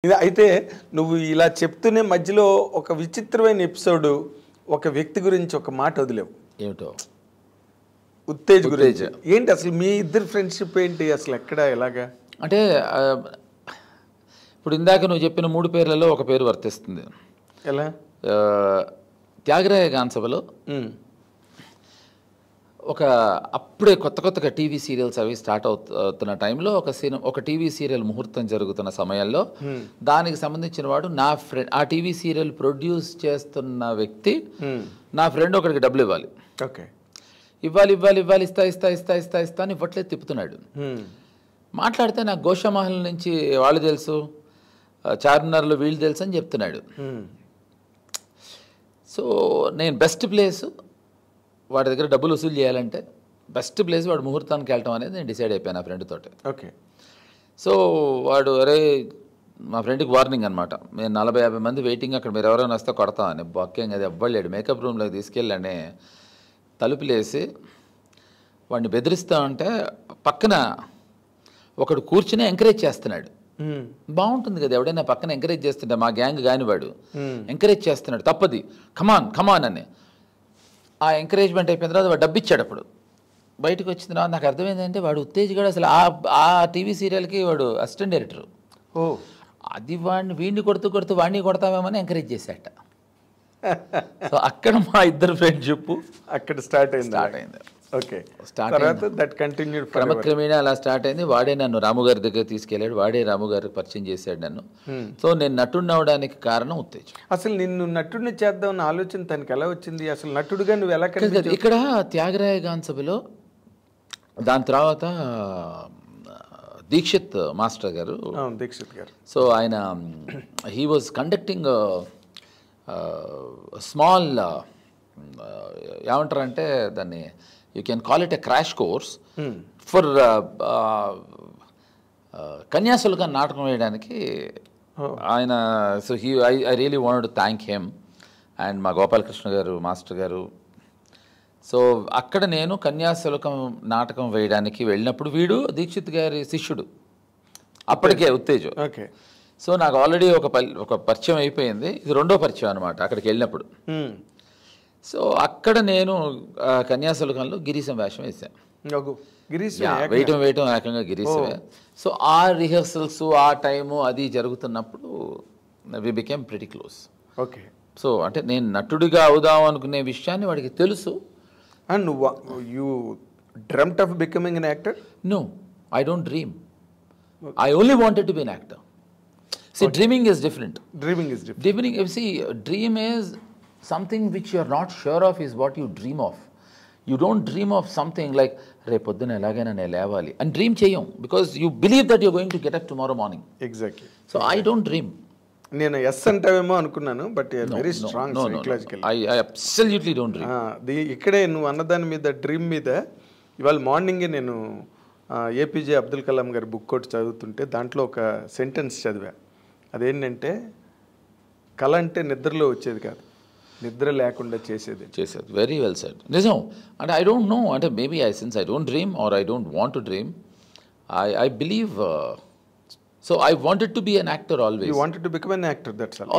అయితే నువ్వు ఇలా చెప్తూనే మధ్యలో ఒక విచిత్రమైన ఎపిసోడ్ ఒక వ్యక్తి గురించి ఒక మాట వదిలేవు. ఏమిటో ఉత్తేజ్ గురించి. ఏంటి అసలు మీ ఇద్దరు ఫ్రెండ్షిప్ ఏంటి అసలు ఎక్కడ ఎలాగా? అంటే ఇప్పుడు ఇందాక నువ్వు చెప్పిన 3 పేర్లలో ఒక పేరు వర్తిస్తుంది. ఎలా? త్యాగరాయ గాన్సభలో ఒక అప్పుడే కొత్తగా టీవీ సీరియల్స్ అవి స్టార్ట్ అవుతున్న టైంలో ఒక టీవీ సీరియల్ ముహూర్తం జరుగుతున్న సమయంలో దానికి సంబంధించిన వాడు నా ఫ్రెండ్, ఆ టీవీ సీరియల్ ప్రొడ్యూస్ చేస్తున్న వ్యక్తి నా ఫ్రెండ్ ఒకరికి డబ్బులు ఇవ్వాలి. ఓకే, ఇవ్వాలి ఇస్తా అని ఇవ్వట్లేదు, తిప్పుతున్నాడు. మాట్లాడితే నాకు గోషామహల్ నుంచి వాళ్ళు తెలుసు, చార్మినార్లో వీళ్ళు తెలుసు అని చెప్తున్నాడు. సో నేను బెస్ట్ ప్లేస్ వాడి దగ్గర డబ్బులు వసూలు చేయాలంటే బెస్ట్ ప్లేస్ వాడు ముహూర్తానికి వెళ్ళటం అనేది నేను డిసైడ్ అయిపోయాను ఆ ఫ్రెండ్ తోటి. ఓకే. సో వాడు అరే మా ఫ్రెండ్కి వార్నింగ్ అనమాట, నేను 40-50 మంది వెయిటింగ్, అక్కడ మీరు ఎవరైనా వస్తే కొడతామని. బాక్యంగా అది ఎవ్వలేడు. మేకప్ రూమ్లోకి తీసుకెళ్ళండి, తలుపులేసి వాడిని బెదిరిస్తామంటే పక్కన ఒకడు కూర్చుని ఎంకరేజ్ చేస్తున్నాడు. బాగుంటుంది కదా ఎవడైనా పక్కన ఎంకరేజ్ చేస్తుంటే, మా గ్యాంగ్ కాని వాడు ఎంకరేజ్ చేస్తున్నాడు, తప్పది కమాన్ అని. ఆ ఎంకరేజ్మెంట్ అయిపోయిన తర్వాత వాడు డబ్బు ఇచ్చాడు. అప్పుడు బయటకు వచ్చిన తర్వాత నాకు అర్థమైందంటే వాడు ఉత్తేజ్ గడు అసలు ఆ టీవీ సీరియల్కి వాడు అసిస్టెంట్ డైరెక్టర్. అది వీడిని కొడుతూ వాడిని కొడతామేమని ఎంకరేజ్ చేశాట. సో అక్కడ మా ఇద్దరు ఫ్రెండ్షిప్ అక్కడ స్టార్ట్ అయింది. ఓకే, క్రమక్రమేణా అలా స్టార్ట్ అయింది. వాడే నన్ను రాముగారి దగ్గర తీసుకెళ్ళాడు, వాడే రాముగారికి పరిచయం చేశాడు నన్ను. సో నేను నటుడిని అవడానికి కారణం ఉత్తేజ్. అసలు నిన్ను నటుడిని చేద్దామన్న ఆలోచన తనకి ఎలా వచ్చింది? అసలు నటుడుగా నువ్వు ఎలా కనిపించావు? ఇక్కడ త్యాగరాయ గాన్సభలో దాని తర్వాత దీక్షిత్ మాస్టర్ గారు, దీక్షిత్ గారు, సో ఆయన హీ వాజ్ కండక్టింగ్ స్మాల్ ఏమంటారంటే దాన్ని you can call it a crash course for Kanyasulka నాటకం వేయడానికి ఆయన. So I really wanted to thank him and మా గోపాలకృష్ణ గారు మాస్టర్ గారు. సో అక్కడ నేను కన్యాశుల్కం నాటకం వేయడానికి వెళ్ళినప్పుడు వీడు దీక్షిత్ గారి శిష్యుడు అప్పటికే ఉత్తేజ్. ఓకే. సో నాకు ఆల్రెడీ ఒక పరిచయం అయిపోయింది, ఇది రెండో పరిచయం అనమాట అక్కడికి వెళ్ళినప్పుడు. సో అక్కడ నేను కన్యాశుల్కంలో గిరీశం వేషం వేసాను. వేయటం ఏకంగా గిరీశమే. సో ఆ రిహర్సల్స్ ఆ టైము అది జరుగుతున్నప్పుడు we became pretty close. Okay. So అంటే నేను నటుడిగా అవుదాం అనుకునే విషయాన్ని వాడికి తెలుసు. And you dreamed of becoming an actor? No, I don't dream. I only wanted to be an actor. See, dreaming is different. Dream is something which you are not sure of is what you dream of. You don't dream of something like repodduna elagaina ne levali and dream cheyam because you believe that you are going to get up tomorrow morning. Exactly. So I don't dream. నేను yes అంటావేమో అనుకున్నాను, but you are very strong psychological. I absolutely don't dream. ఇక్కడే నువ్వు అన్నదాని మీద dream మీద ఇవాళ మార్నింగే నేను ఏపీజే అబ్దుల్ కలాం గారి బుక్ ఒకటి చదువుతుంటే దాంట్లో ఒక సెంటెన్స్ చదివా. అదేంటంటే కళ అంటే నిద్రలో వచ్చేది కాదు, నిద్ర లేకుండా చేసేది. Very well said. నిజం. అంటే ఐ డోంట్ నో, అంటే maybe since I don't dream are I don't want to dream, I believe. So I wanted to be an actor always. You wanted to become an actor, that's all.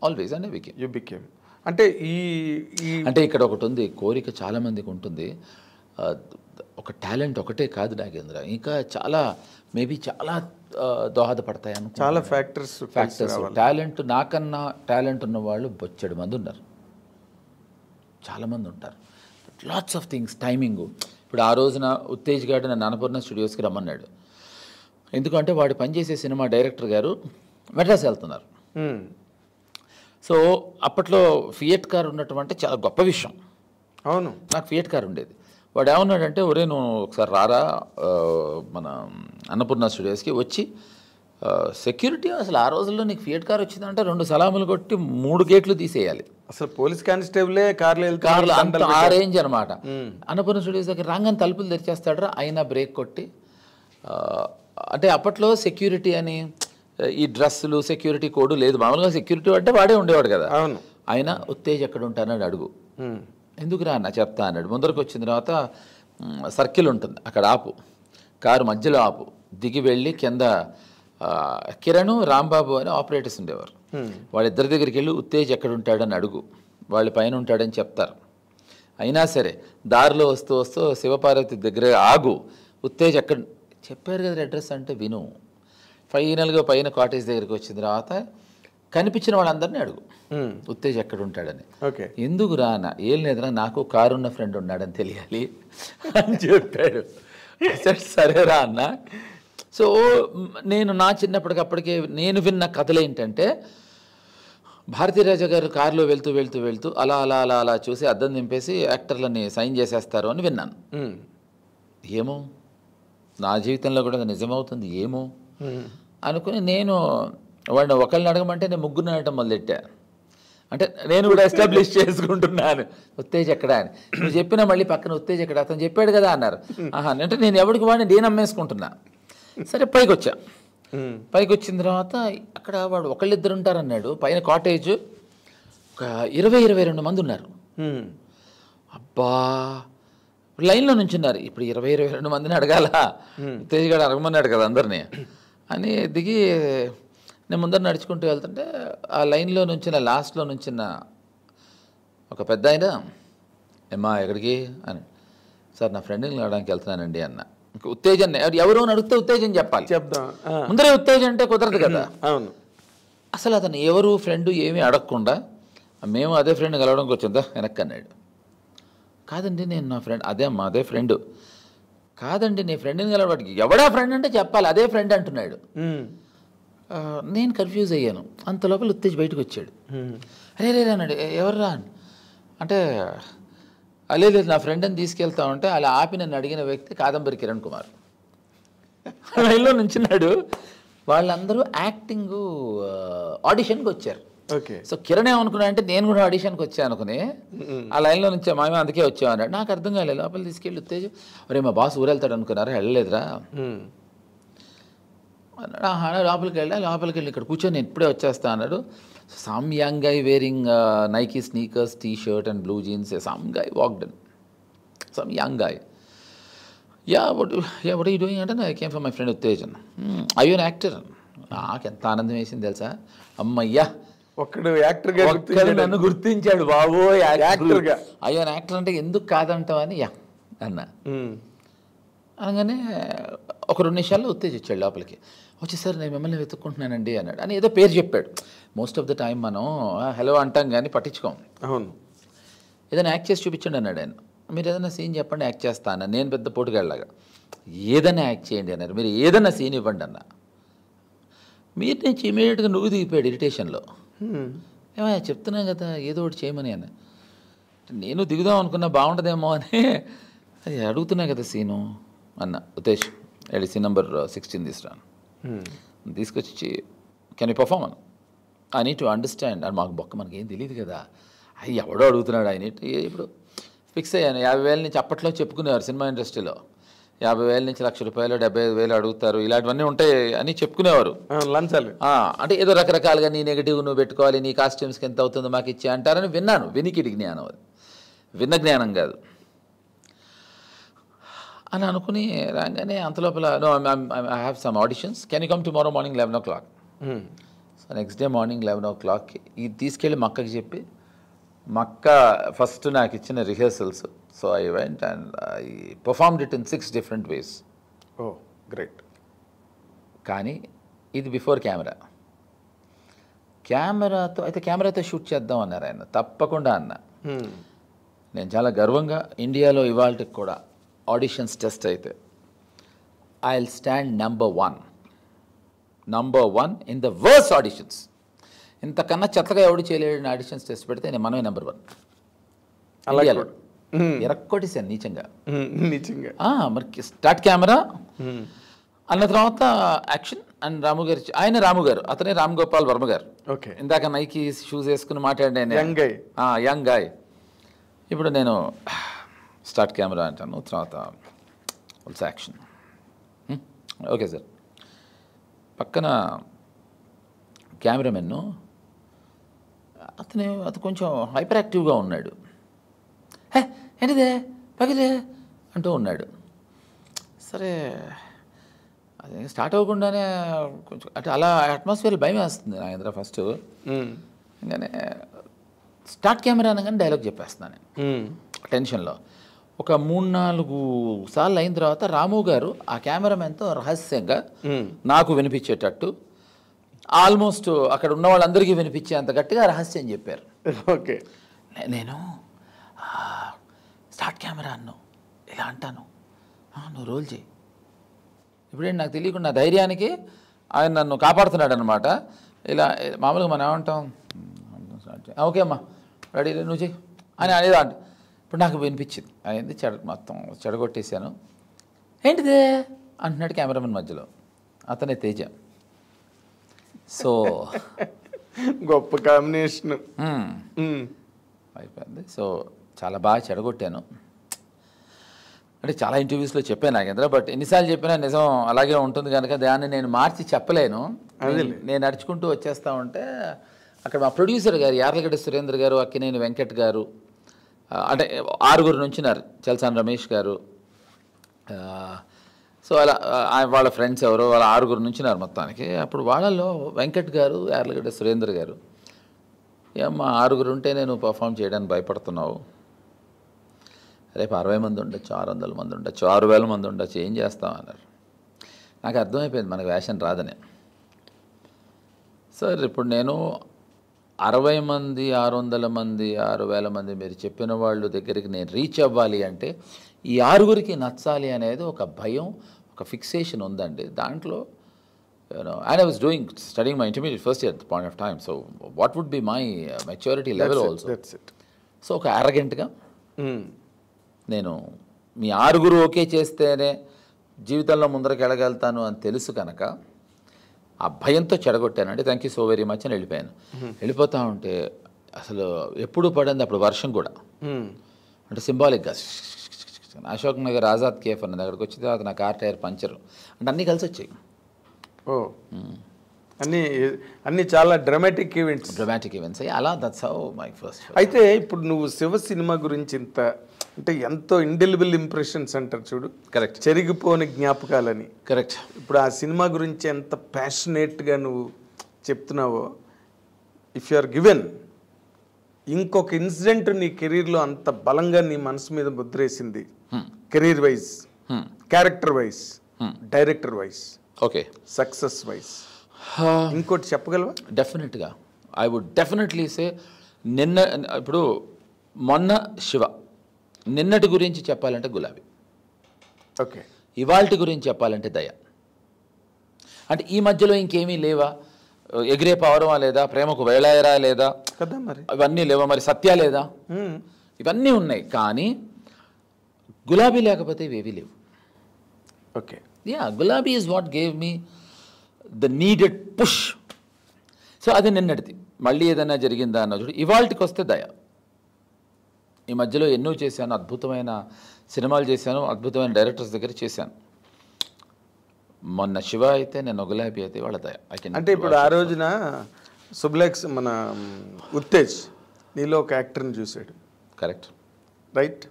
Always and you became. అంటే అంటే ఇక్కడ ఒకటి ఉంది, కోరిక చాలా మందికి ఉంటుంది. ఒక టాలెంట్ ఒకటే కాదు నాగేంద్ర, ఇంకా చాలా మేబీ చాలా దోహదపడతాయి అని చాలా ఫ్యాక్టర్స్. టాలెంట్, నాకన్నా టాలెంట్ ఉన్న వాళ్ళు బొచ్చడు మంది ఉన్నారు, చాలామంది ఉంటారు. Lots of things, timing. ఇప్పుడు ఆ రోజున ఉత్తేజ్ గారు నన్ను అన్నపూర్ణ స్టూడియోస్కి రమ్మన్నాడు. ఎందుకంటే వాడు పనిచేసే సినిమా డైరెక్టర్ గారు మెడ్రాస్ వెళ్తున్నారు. సో అప్పట్లో ఫియట్ కార్ ఉన్నటువంటి చాలా గొప్ప విషయం. అవును, నాకు ఫియట్ కార్ ఉండేది. వాడు ఏమన్నాడంటే, ఒరే నువ్వు ఒకసారి రారా మన అన్నపూర్ణ స్టూడియోస్కి వచ్చి సెక్యూరిటీ, అసలు ఆ రోజుల్లో నీకు ఫియట్ కార్ వచ్చిందంటే 2 సలాములు కొట్టి 3 గేట్లు తీసేయాలి. అసలు పోలీస్ కానిస్టేబులే కార్లు అంత ఆ రేంజ్ అనమాట. అన్నపూర్ణ స్టూడియోస్ దగ్గర రాగానే తలుపులు తెరిచేస్తాడరా, అయినా బ్రేక్ కొట్టి. అంటే అప్పట్లో సెక్యూరిటీ అని ఈ డ్రెస్సులు సెక్యూరిటీ కోడ్ లేదు, మామూలుగా సెక్యూరిటీ అంటే వాడే ఉండేవాడు కదా. అవును. అయినా ఉత్తేజ్ ఎక్కడ ఉంటానని అడుగు, ఎందుకురా అన్న చెప్తా అన్నాడు. ముందరకు వచ్చిన తర్వాత సర్కిల్ ఉంటుంది, అక్కడ ఆపు, కారు మధ్యలో ఆపు, దిగి వెళ్ళి కింద కిరణ్ రాంబాబు అని ఆపరేటర్స్ ఉండేవారు. వాళ్ళిద్దరి దగ్గరికి వెళ్ళి ఉత్తేజ్ ఎక్కడ ఉంటాడని అడుగు, వాళ్ళ పైన ఉంటాడని చెప్తారు. అయినా సరే దారిలో వస్తూ వస్తూ శివపార్వతి దగ్గర ఆగు, ఉత్తేజ్ ఎక్కడ చెప్పారు కదా అడ్రస్ అంటే విను. ఫైనల్గా పైన కాటేజ్ దగ్గరికి వచ్చిన తర్వాత కనిపించిన వాళ్ళందరినీ అడుగు ఉత్తేజ్ ఎక్కడ ఉంటాడని. ఓకే, ఎందుకు రానా, ఏం లేదురా నాకు కారు ఉన్న ఫ్రెండ్ ఉన్నాడని తెలియాలి అని చెప్పాడు. సరేరా అన్న. సో నేను నా చిన్నప్పటికప్పటికే నేను విన్న కథలు ఏంటంటే, భారతీరాజా గారు కారులో వెళ్తూ వెళ్తూ వెళ్తూ అలా అలా అలా అలా చూసి అద్దం దింపేసి యాక్టర్లని సైన్ చేసేస్తారు అని విన్నాను. ఏమో నా జీవితంలో కూడా అది నిజమవుతుంది ఏమో అనుకుని నేను వాడిని ఒకళ్ళని అడగమంటే నేను ముగ్గురిని అడగటం మొదలెట్టా. అంటే నేను కూడా ఎస్టాబ్లిష్ చేసుకుంటున్నాను ఉత్తేజ్ ఎక్కడ అని. నువ్వు చెప్పినా మళ్ళీ పక్కన ఉత్తేజ్ ఎక్కడ, అతను చెప్పాడు కదా అన్నారు. అంటే నేను ఎవరికి వాడిని నేను అమ్మేసుకుంటున్నా. సరే పైకి వచ్చా. పైకి వచ్చిన తర్వాత అక్కడ వాడు ఒకళ్ళిద్దరు ఉంటారన్నాడు. పైన కాటేజ్ ఒక 20-22 మంది ఉన్నారు. అబ్బా లైన్లో నుంచున్నారు. ఇప్పుడు 20-22 మందిని అడగాల, ఉత్తేజ్ గారు అడగమన్నాడు కదా అందరినీ అని దిగి నేను ముందర నడుచుకుంటూ వెళ్తుంటే ఆ లైన్లో నుంచిన లాస్ట్లో నుంచిన ఒక పెద్ద ఆయన, ఏమ్మా ఎక్కడికి అని, సార్ నా ఫ్రెండ్ని కలవడానికి వెళ్తున్నానండి అన్న. ఇంకా ఉత్తేజన్ ఎవరో అడిగితే ఉత్తేజన్ చెప్పాలి, చెప్తాం ముందరే ఉత్తేజం అంటే కుదరదు కదా. అవును, అసలు అతను ఎవరు ఫ్రెండ్ ఏమీ అడగకుండా మేము అదే ఫ్రెండ్ కలవడానికి వచ్చిందా వెనక్కి అన్నాడు. కాదండి నేను నా ఫ్రెండ్, అదే అమ్మా అదే ఫ్రెండ్. కాదండి నీ ఫ్రెండ్ని కలవడానికి ఎవడా ఫ్రెండ్ అంటే చెప్పాలి, అదే ఫ్రెండ్ అంటున్నాడు. నేను కన్ఫ్యూజ్ అయ్యాను. అంత లోపల ఉత్తేజ్ బయటకు వచ్చాడు. అరే రే అన్నాడు. ఎవర్రా అంటే లేదు నా ఫ్రెండ్ అని తీసుకెళ్తా ఉంటే అలా ఆపి నన్ను అడిగిన వ్యక్తి కాదంబరి కిరణ్ కుమార్. లైన్లో నుంచున్నాడు. వాళ్ళందరూ యాక్టింగ్ ఆడిషన్కి వచ్చారు. ఓకే, సో కిరణ్ ఏమనుకున్నా అంటే నేను కూడా ఆడిషన్కి వచ్చాను అనుకుని ఆ లైన్లో నుంచే మేము అందుకే వచ్చాం అన్నాడు. నాకు అర్థం కాలేదు. లోపల తీసుకెళ్ళి ఉత్తేజ్ అరే మా బాస్ ఊరెళ్తాడు అనుకున్నారా, వెళ్ళలేదురా అన్నాడు. లోపలికి వెళ్ళి ఇక్కడ కూర్చొని నేను ఇప్పుడే వచ్చేస్తా అన్నాడు. Some young guy wearing Nike sneakers T shirt and blue jeans, some guy walked in, some young guy. what are you doing అంటే I came from my friend Uttejan. I you an actor. నాకు ఎంత ఆనందం వేసింది తెలుసా, అమ్మయ్యా ఒక్కడు నన్ను గుర్తించాడు బాబో యాక్టర్గా. ఐ యు అన్ యాక్టర్ అంటే ఎందుకు కాదంటావని యా అన్నా. అనగానే ఒక 2 నిమిషాల్లో ఉత్తేజ్ వచ్చాడు లోపలికి. వచ్చి సార్ నేను మిమ్మల్ని వెతుక్కుంటున్నానండి అన్నాడు. అని ఏదో పేరు చెప్పాడు. మోస్ట్ ఆఫ్ ద టైం మనం హలో అంటాం కానీ పట్టించుకోం. అవును, ఏదైనా యాక్ట్ చేసి చూపించండి అన్నాడు ఆయన. మీరు ఏదైనా సీన్ చెప్పండి యాక్ట్ చేస్తా అన్న. నేను పెద్ద పోటుగాళ్ళగా ఏదైనా యాక్ట్ చేయండి అన్నారు. మీరు ఏదైనా సీన్ ఇవ్వండి అన్న. మీరు నుంచి ఇమీడియట్గా నువ్వు దిగిపోయాడు ఇరిటేషన్లో. ఏమయ్యా చెప్తున్నాను కదా ఏదో ఒకటి చేయమని అన్న. నేను దిగుదాం అనుకున్నా బాగుంటుందేమో అని అది అడుగుతున్నా కదా సీను అన్న. ఉత్తేజ్ వెళ్ళి సీన్ నెంబర్ 16 తీసుకురాను. తీసుకొచ్చి కెన్ యూ పర్ఫార్మ్ అన్న. ఐ నీడ్ టు అండర్స్టాండ్ అని. మాకు బొక్క మనకి ఏం తెలియదు కదా, అవి ఎవడో అడుగుతున్నాడు ఆయన. ఇప్పుడు ఫిక్స్ అయ్యాను. 50,000 నుంచి అప్పట్లో చెప్పుకునేవారు సినిమా ఇండస్ట్రీలో. 50,000 నుంచి ₹1,00,000 75,000 అడుగుతారు, ఇలాంటివన్నీ ఉంటాయి అని చెప్పుకునేవారు. లంచాలు అంటే ఏదో రకరకాలుగా నీ నెగిటివ్ నువ్వు పెట్టుకోవాలి, నీ కాస్ట్యూమ్స్కి ఎంత అవుతుందో మాకు ఇచ్చే అంటారని విన్నాను. వినికిడి జ్ఞానం, అది విన్న జ్ఞానం కాదు అని అనుకుని రాగానే అంతలోపల no I have some auditions, can you come tomorrow morning 11 o'clock. So next day morning 11 o'clock ఇది తీసుకెళ్ళి మక్కకి చెప్పి, మక్క ఫస్ట్ నాకు ఇచ్చిన rehearsals. So I went and I performed it in 6 different ways. Oh great. కానీ ఇది బిఫోర్ కెమెరాతో అయితే కెమెరాతో షూట్ చేద్దాం అన్నారు ఆయన. తప్పకుండా అన్న. నేను చాలా గర్వంగా ఇండియాలో ఇవాళకి కూడా ఆడిషన్స్ టెస్ట్ అయితే I will stand number 1 in the worst auditions. ఇంతకన్నా చెత్తగా ఎవడు చేయలేని ఆడిషన్స్ టెస్ట్ పెడితే నేను మనమే నెంబర్ 1 ఇండియాలో. ఎరక్కొట్టేసాను నీచంగా. మరి స్టార్ట్ కెమెరా అన్న తర్వాత యాక్షన్ అండ్ రాము గారు, ఆయన రాము గారు, అతనే రామ్ గోపాల్ వర్మ గారు. ఓకే, ఇందాక నైకీ షూస్ వేసుకుని మాట్లాడాను, యంగ్ గాయ్. ఇప్పుడు నేను స్టార్ట్ కెమెరా అంటాను, తర్వాత యాక్షన్. Okay sir. పక్కన కెమెరామెన్ అతను కొంచెం హైపర్ యాక్టివ్గా ఉన్నాడు. ఏంటిదే పగిలే అంటూ ఉన్నాడు. సరే అది స్టార్ట్ అవ్వకుండానే కొంచెం అంటే అలా అట్మాస్ఫియర్ భయం వేస్తుంది నాగేంద్ర ఫస్ట్. ఇంకానే స్టార్ట్ కెమెరా అనగానే డైలాగ్ చెప్పేస్తున్నాను నేను టెన్షన్లో. ఒక 3-4 సార్లు అయిన తర్వాత రాము గారు ఆ కెమెరామెన్తో రహస్యంగా నాకు వినిపించేటట్టు ఆల్మోస్ట్ అక్కడ ఉన్న వాళ్ళందరికీ వినిపించే అంత గట్టిగా రహస్యం చెప్పారు. ఓకే. నేను స్టార్ట్ కెమెరా అన్నావు ఇలా అంటాను, నువ్వు రోల్ చేయి. ఇప్పుడేంటి నాకు తెలియకుండా నా ధైర్యానికి ఆయన నన్ను కాపాడుతున్నాడు అనమాట. ఇలా మామూలుగా మనం ఏమంటాం, ఓకే అమ్మా రెడీ నువ్వు చెయ్యి అని అనేది అంట. ఇప్పుడు నాకు వినిపించింది అయింది, మొత్తం చెడగొట్టేశాను. ఏంటిదే అంటున్నాడు కెమెరామెన్ మధ్యలో, అతనే తేజ. సో గొప్ప కాంబినేషన్ అయిపోయింది. సో చాలా బాగా చెడగొట్టాను అంటే చాలా ఇంటర్వ్యూస్లో చెప్పాను నాగేంద్ర. బట్ ఎన్నిసార్లు చెప్పినా నిజం అలాగే ఉంటుంది కనుక దాన్ని నేను మార్చి చెప్పలేను. నేను నడుచుకుంటూ వచ్చేస్తా ఉంటే అక్కడ మా ప్రొడ్యూసర్ గారు యార్లగడ్డ సురేంద్ర గారు, అక్కినేని వెంకట్ గారు, అంటే 6 నుంచినారు, చల్సాన్ రమేష్ గారు, సో అలా వాళ్ళ ఫ్రెండ్స్ ఎవరో వాళ్ళ 6 నుంచినారు మొత్తానికి. అప్పుడు వాళ్ళలో వెంకట్ గారు, యార్లగడ్డ సురేంద్ర గారు, ఏమ్మా 6 ఉంటే నేను పర్ఫామ్ చేయడానికి భయపడుతున్నావు, రేపు 60 మంది ఉండొచ్చు, 600 మంది ఉండొచ్చు, 6000 మంది ఉండొచ్చు, ఏం చేస్తాం అన్నారు. నాకు అర్థమైపోయింది మనకు వేషం రాదని. సార్ ఇప్పుడు నేను 60 మంది, 600 మంది, 6000 మంది మీరు చెప్పిన వాళ్ళు దగ్గరికి నేను రీచ్ అవ్వాలి అంటే ఈ 6 నచ్చాలి అనేది ఒక భయం, ఒక ఫిక్సేషన్ ఉందండి దాంట్లో. And I was studying my intermediate first year at the point of time. So what would be my maturity level also? That's it. So ఒక arrogantగా నేను మీ 6 ఓకే చేస్తేనే జీవితంలో ముందరకు వెళ్ళగలుగుతాను అని తెలుసు కనుక ఆ భయంతో చెడగొట్టానండి. Thank you so very much అని వెళ్ళిపోయాను. వెళ్ళిపోతా ఉంటే అసలు ఎప్పుడు పడింది అప్పుడు వర్షం కూడా, అంటే సింబాలిక్గా అశోక్ నగర్ ఆజాద్ కేఫ్ అన్నది, అక్కడికి వచ్చిన తర్వాత నా కార్ టైర్ పంచరు అంటే అన్నీ కలిసి వచ్చాయి. అన్నీ చాలా డ్రామాటిక్ ఈవెంట్స్ అలా. That's how my first. అయితే ఇప్పుడు నువ్వు శివ సినిమా గురించి ఇంత అంటే ఎంతో ఇండెలిబుల్ ఇంప్రెషన్స్ అంటారు చూడు, కరెక్ట్, చెరిగిపోని జ్ఞాపకాలని. కరెక్ట్. ఇప్పుడు ఆ సినిమా గురించి ఎంత ప్యాషనేట్గా నువ్వు చెప్తున్నావో, ఇఫ్ యు ఆర్ గివెన్ ఇంకొక ఇన్సిడెంట్ నీ కెరీర్లో అంత బలంగా నీ మనసు మీద ముద్రేసింది, career wise, character wise, director wise, okay, success wise, ఇంకోటి చెప్పగలవా? డెఫినెట్గా ఐ వుడ్ డెఫినెట్లీ సే ఇప్పుడు మొన్న శివ, నిన్నటి గురించి చెప్పాలంటే గులాబీ, ఓకే, ఇవాల్టి గురించి చెప్పాలంటే దయ. అంటే ఈ మధ్యలో ఇంకేమీ లేవా? ఎగిరే పౌరమా లేదా? ప్రేమకు వేళాయరా లేదా? కదా మరి ఇవన్నీ లేవా? మరి సత్య లేదా? ఇవన్నీ ఉన్నాయి, కానీ గులాబీ లేకపోతే ఇవేవి లేవు. ఓకే, గులాబీ is what gave me the needed push. So అది నిన్నటిది. మళ్ళీ ఏదైనా జరిగిందా అన్న చూడు. ఇవాళకి వస్తే దయ. ఈ మధ్యలో ఎన్నో చేశాను, అద్భుతమైన సినిమాలు చేశాను, అద్భుతమైన డైరెక్టర్స్ దగ్గర చేశాను. మొన్న శివ అయితే, నేను గులాబీ అయితే వాళ్ళ దయ. అంటే ఇప్పుడు ఆ రోజున సుబ్లెక్స్ మన ఉత్తేజ్ నీలో ఒక యాక్టర్ని చూశాడు, కరెక్ట్, రైట్?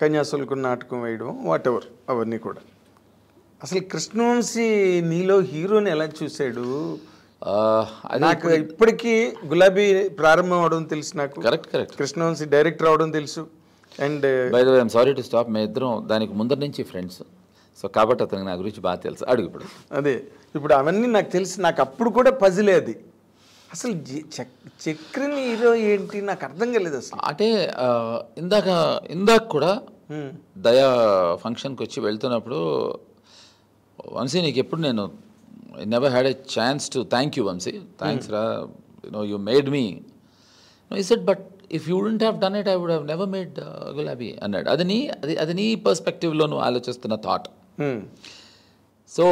కన్యాశుల్కు నాటకం వేయడం, వాట్ ఎవర్, అవన్నీ కూడా. అసలు కృష్ణవంశీ నీలో హీరోని ఎలా చూశాడు? నాకు ఇప్పటికీ గులాబీ ప్రారంభం అవడం తెలుసు నాకు, కరెక్ట్ కరెక్ట్, కృష్ణవంశీ డైరెక్టర్ అవడం తెలుసు. And by the way I'm sorry to stop, మేము ఇద్దరం దానికి ముందర నుంచి ఫ్రెండ్స్, సో కాబట్టి అతనికి నా గురించి బాగా తెలుసు. అడుగు ఇప్పుడు. అదే ఇప్పుడు అవన్నీ నాకు తెలిసి, నాకు అప్పుడు కూడా పజిలే అది. అసలు చక్రిని హీరో ఏంటి నాకు అర్థం కాలేదు అసలు. అంటే ఇందాక కూడా దయా ఫంక్షన్కి వచ్చి వెళ్తున్నప్పుడు, వంశీ నీకు ఎప్పుడు నేను never had a chance to thank you Vamshi, thanks రా, you made me. He said but if you wouldn't have done it I would have never made Gulabi అన్నాడు. అది నీ పర్స్పెక్టివ్లో నువ్వు ఆలోచిస్తున్న థాట్. సో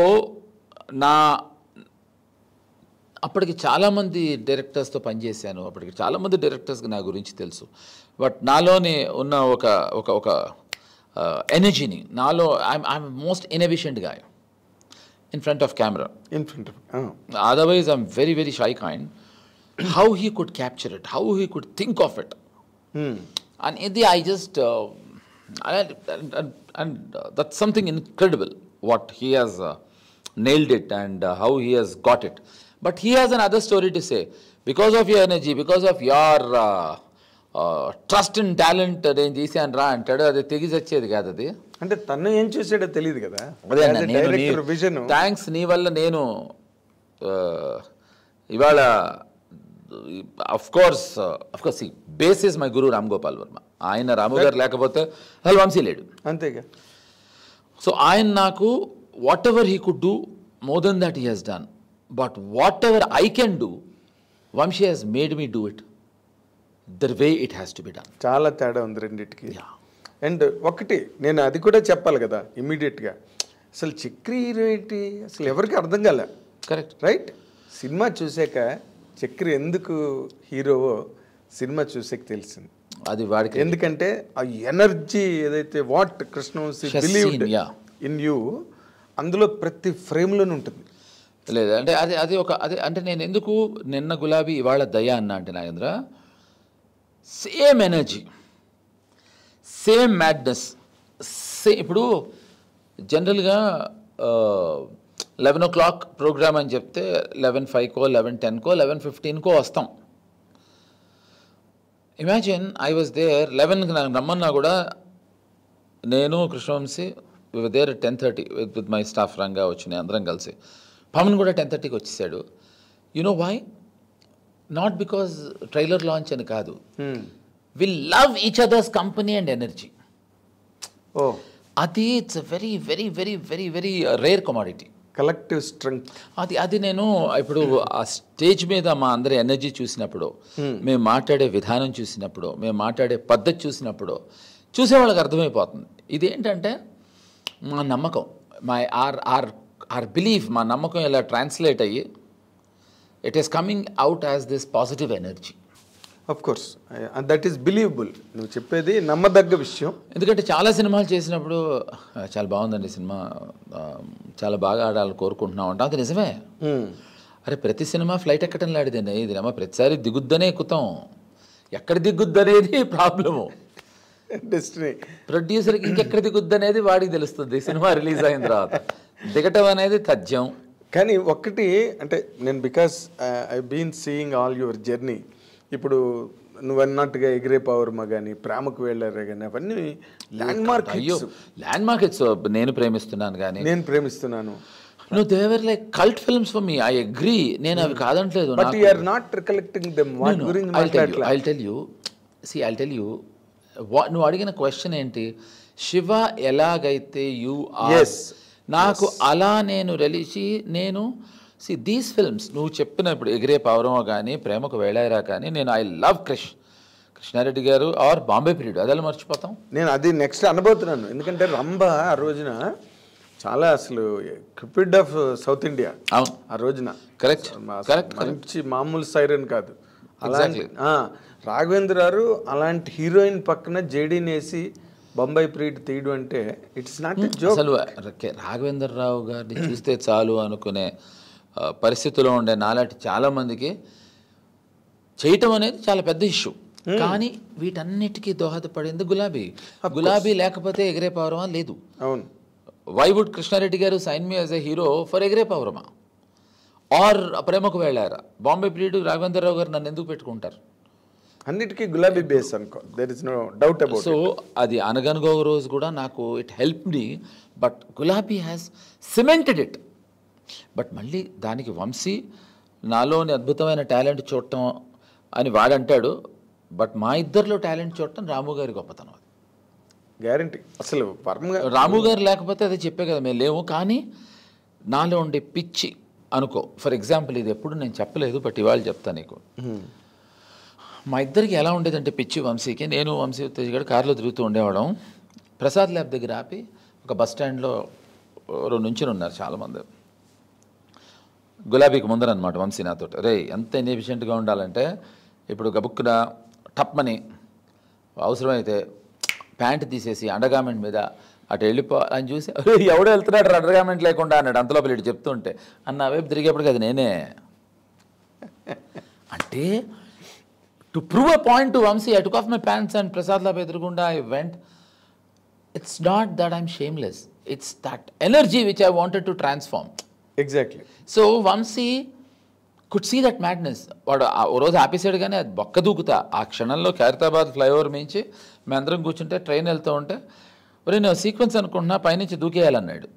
అప్పటికి చాలామంది డైరెక్టర్స్తో పనిచేశాను, అప్పటికి చాలామంది డైరెక్టర్స్కి నా గురించి తెలుసు. బట్ నాలోనే ఉన్న ఒక ఎనర్జీని, నాలో I'm most inefficient guy in front of camera. Otherwise I'm very very shy kind. How he could capture it, how he could think of it, and I just And that's something incredible what he has nailed it and how he has got it. But he has another story to say. Because of your energy, because of your trust and talent నేను చేశాను రా అంటాడు. అది తెగి వచ్చేది కాదు. అది అంటే తను ఏం చూసాడో తెలియదు కదా. అదే విజన్. థ్యాంక్స్ నీ వల్ల నేను ఇవాళ of course base is my guru Ram Gopal Varma. ఆయన రాము గారు లేకపోతే అసలు వంశీ లేడు. అంతేగా. సో ఆయన నాకు whatever he could do more than that he has done, but whatever I can do Vamshi has made me do it the way it has to be done. చాలా తేడా ఉంది రెండింటికి. అండ్ ఒకటి నేను అది కూడా చెప్పాలి కదా ఇమీడియట్గా, అసలు చక్రి హీరో ఏంటి అసలు ఎవరికి అర్థం కాలే. Correct right. సినిమా చూసాక చక్రి ఎందుకు హీరోవో సినిమా చూసాక తెలిసింది. అది వాడికి ఎందుకంటే ఆ ఎనర్జీ ఏదైతే what Krishna Vamsi believed in you అందులో ప్రతి ఫ్రేమ్లోనే ఉంటుంది. లేదు అంటే అది ఒక అదే అంటే నేను ఎందుకు నిన్న గులాబీ ఇవాళ దయ అన్నా అంటే Nagendra, same energy, same madness, ఇప్పుడు జనరల్గా 11 o'clock ప్రోగ్రామ్ అని చెప్తే 11:05కో 11:10కో 11:15కో వస్తాం. ఇమాజిన్ ఐ వాజ్ దేర్ 11కి నాకు రమ్మన్నా కూడా నేను Krishna Vamsi we were there 10:30 with my staff Ranga వచ్చినాయి అందరం కలిసి. పవన్ కూడా 10:30కి వచ్చేసాడు. You know why? Not because trailer launch అని కాదు, we love each others company and energy. అది it's very very very very very rare commodity, collective strength. అది నేను ఇప్పుడు ఆ స్టేజ్ మీద మా అందరి ఎనర్జీ చూసినప్పుడు, మేము మాట్లాడే విధానం చూసినప్పుడు, మేము మాట్లాడే పద్ధతి చూసినప్పుడు చూసేవాళ్ళకి అర్థమైపోతుంది. ఇదేంటంటే మా నమ్మకం, మై ఆర్ బిలీఫ్, మా నమ్మకం ఇలా ట్రాన్స్లేట్ అయ్యి it is coming out as this positive energy. Of course that is believable. నువ్వు చెప్పేది నమ్మదగ్గ విషయం. ఎందుకంటే చాలా సినిమాలు చేసినప్పుడు చాలా బాగుందండి సినిమా, చాలా బాగా ఆడాలని కోరుకుంటున్నాం అంటాం. అది నిజమే. అరే ప్రతి సినిమా ఫ్లైట్ ఎక్కడం లాంటిదేనే, ఇది ఏమో ప్రతిసారి దిగుద్దనే ఎక్కుతాం, ఎక్కడ దిగుద్దు అనేది ప్రాబ్లము. డెస్టినీ ప్రొడ్యూసర్కి ఇంకెక్కడ దిగుద్దు అనేది వాడికి తెలుస్తుంది సినిమా రిలీజ్ అయిన తర్వాత. దిగటం అనేది తథ్యం. కానీ ఒక్కటి అంటే నేను because I been seeing all your journey. ఇప్పుడు నువ్వు అన్నట్టుగా ఎగిరే పవర్మ కానీ ప్రేమకు వెళ్ళారే కానీ అవన్నీ ల్యాండ్ మార్క్. అయ్యో ల్యాండ్ మార్క్ హిట్స్. నేను ప్రేమిస్తున్నాను కానీ నేను ప్రేమిస్తున్నాను. No, they were like cult films for me. I agree. నేను అవి కాదంటలేదు. But you are not recollecting them. What గురించి మాట్లాడట్లేదు. I'll tell you. నువ్వు అడిగిన క్వశ్చన్ ఏంటి? శివ ఎలాగైతే యు ఆర్, నాకు అలా నేను నేను దీస్ ఫిల్మ్స్ నువ్వు చెప్పిన ఇప్పుడు ఎగిరే పౌరమో కానీ ప్రేమకు వేళాయిరా కానీ నేను ఐ లవ్ కృష్ణారెడ్డి గారు ఆర్ బాంబే పీరియడ్, అదే మర్చిపోతాం. నేను అది నెక్స్ట్ అనబోతున్నాను. ఎందుకంటే రంభ ఆ రోజున చాలా అసలు క్రిపిడ్ ఆఫ్ సౌత్ ఇండియా. అవును ఆ రోజున. కరెక్ట్. మంచి మామూలు సైరన్ కాదు. అలాంటి రాఘవేంద్ర గారు అలాంటి హీరోయిన్ పక్కన జేడీని వేసి బొంబాయి ప్రీడ్ తీయడం అంటే ఇట్స్ నాట్ ఎ జోక్. అసలు రాఘవేంద్రరావు గారిని చూస్తే చాలు అనుకునే పరిస్థితిలో ఉండే నాలాంటి చాలామందికి చేయటం అనేది చాలా పెద్ద ఇష్యూ. కానీ వీటన్నిటికీ దోహదపడింది గులాబీ లేకపోతే ఎగిరే పౌరమా లేదు. అవును. Why would Krishna Reddy garu sign me as a hero for Egire Paavurama are ప్రేమకు వెళ్ళారా? బాంబే ప్రీడ్ రాఘవేంద్రరావు గారు నన్ను ఎందుకు పెట్టుకుంటారు? అన్నిటికీ గులాబీ బేస్ అనుకో, there is no doubt about. So అది అనగనగో రోజు కూడా నాకు it help me, but Gulabi has cemented it. But మళ్ళీ దానికి వంశీ నాలోని అద్భుతమైన టాలెంట్ చూడటం అని వాడంటాడు, బట్ మా ఇద్దరిలో టాలెంట్ చూడటం రాము గారి గొప్పతనం. అది గ్యారంటీ. అసలు రాము గారు లేకపోతే అదే చెప్పే కదా మేము లేవు. కానీ నాలో ఉండే పిచ్చి అనుకో, ఫర్ ఎగ్జాంపుల్ ఇది ఎప్పుడు నేను చెప్పలేదు బట్ ఇవాళ చెప్తాను నీకు. మా ఇద్దరికి ఎలా ఉండేదంటే పిచ్చి వంశీకి, నేను వంశీ ఉత్తేజ్ గారు కారులో తిరుగుతూ ఉండేవాళ్ళం. ప్రసాద్ ల్యాబ్ దగ్గర ఆపి ఒక బస్ స్టాండ్లో నుంచుని ఉన్నారు చాలామంది. గులాబీకి ముందర అనమాట వంశీ నాతో, రే ఎంత ఇన్ఎఫిషియెంట్గా ఉండాలంటే ఇప్పుడు గబుక్కున టప్మని అవసరమైతే ప్యాంట్ తీసేసి అండర్గార్మెంట్ మీద అటు వెళ్ళిపోవాలని చూసి ఎవడో వెళ్తున్నాడు అండర్గార్మెంట్ లేకుండా అన్నాడు అంతలోపల ఇటు చెప్తుంటే అన్న వైపు తిరిగేప్పటికి అది నేనే. అంటే to prove a point to Vamsi, I took off my pants and Prasad lab ఎదురుగుండా I went it's not that I'm shameless, it's that energy which I wanted to transform. Exactly. So Vamsi could see that madness. వాడు ఓ రోజు ఆపేసాడు, కానీ అది బొక్క దూకుతా ఆ క్షణంలో Khairatabad flyover మించి మేమందరం కూర్చుంటే ట్రైన్ వెళ్తూ ఉంటే, ఒరే నేను సీక్వెన్స్ అనుకుంటున్నా పైనుంచి దూకేయాలన్నాడు.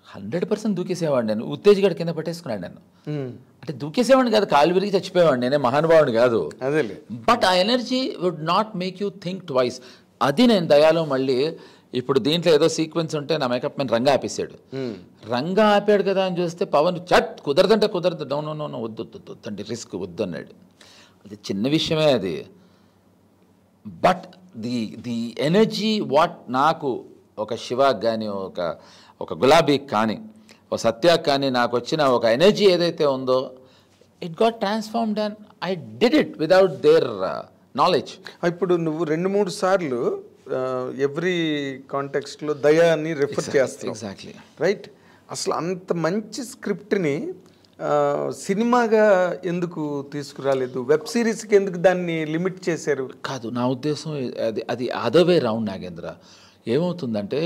100% దూకేసేవాడు. నేను ఉత్తేజగడ కింద పట్టేసుకున్నాడు నన్ను. అంటే దూకేసేవాడిని కాదు, కాలు విరిగి చచ్చిపోయేవాడు, నేనే మహానుభావుడు కాదు. అదేలే. బట్ ఆ energy would not make you think twice. అది నేను దయాలో మళ్ళీ ఇప్పుడు దీంట్లో ఏదో సీక్వెన్స్ ఉంటే నా మేకప్ మ్యాన్ రంగా ఆపేసాడు. రంగా ఆపాడు కదా అని చూస్తే పవన్ చట్ కుదరదంటే కుదరదు, నో నో నో వద్దు వద్దండి, రిస్క్ వద్దు అన్నాడు. అది చిన్న విషయమే అది. బట్ ది ఎనర్జీ వాట్ నాకు ఒక శివాకి కానీ ఒక గులాబీకి కానీ ఒక సత్యాకి కానీ నాకు వచ్చిన ఒక ఎనర్జీ ఏదైతే ఉందో, it got transformed and I did it without their knowledge. ఇప్పుడు నువ్వు 2-3 సార్లు ఎవ్రీ కాంటెక్స్ట్లో దయాని రెఫర్ చేస్తావు. Exactly right. అసలు అంత మంచి స్క్రిప్ట్ని సినిమాగా ఎందుకు తీసుకురాలేదు? వెబ్ సిరీస్కి ఎందుకు దాన్ని లిమిట్ చేశారు? కాదు, నా ఉద్దేశం అది అదర్ వే రౌండ్ నాగేంద్ర. ఏమవుతుందంటే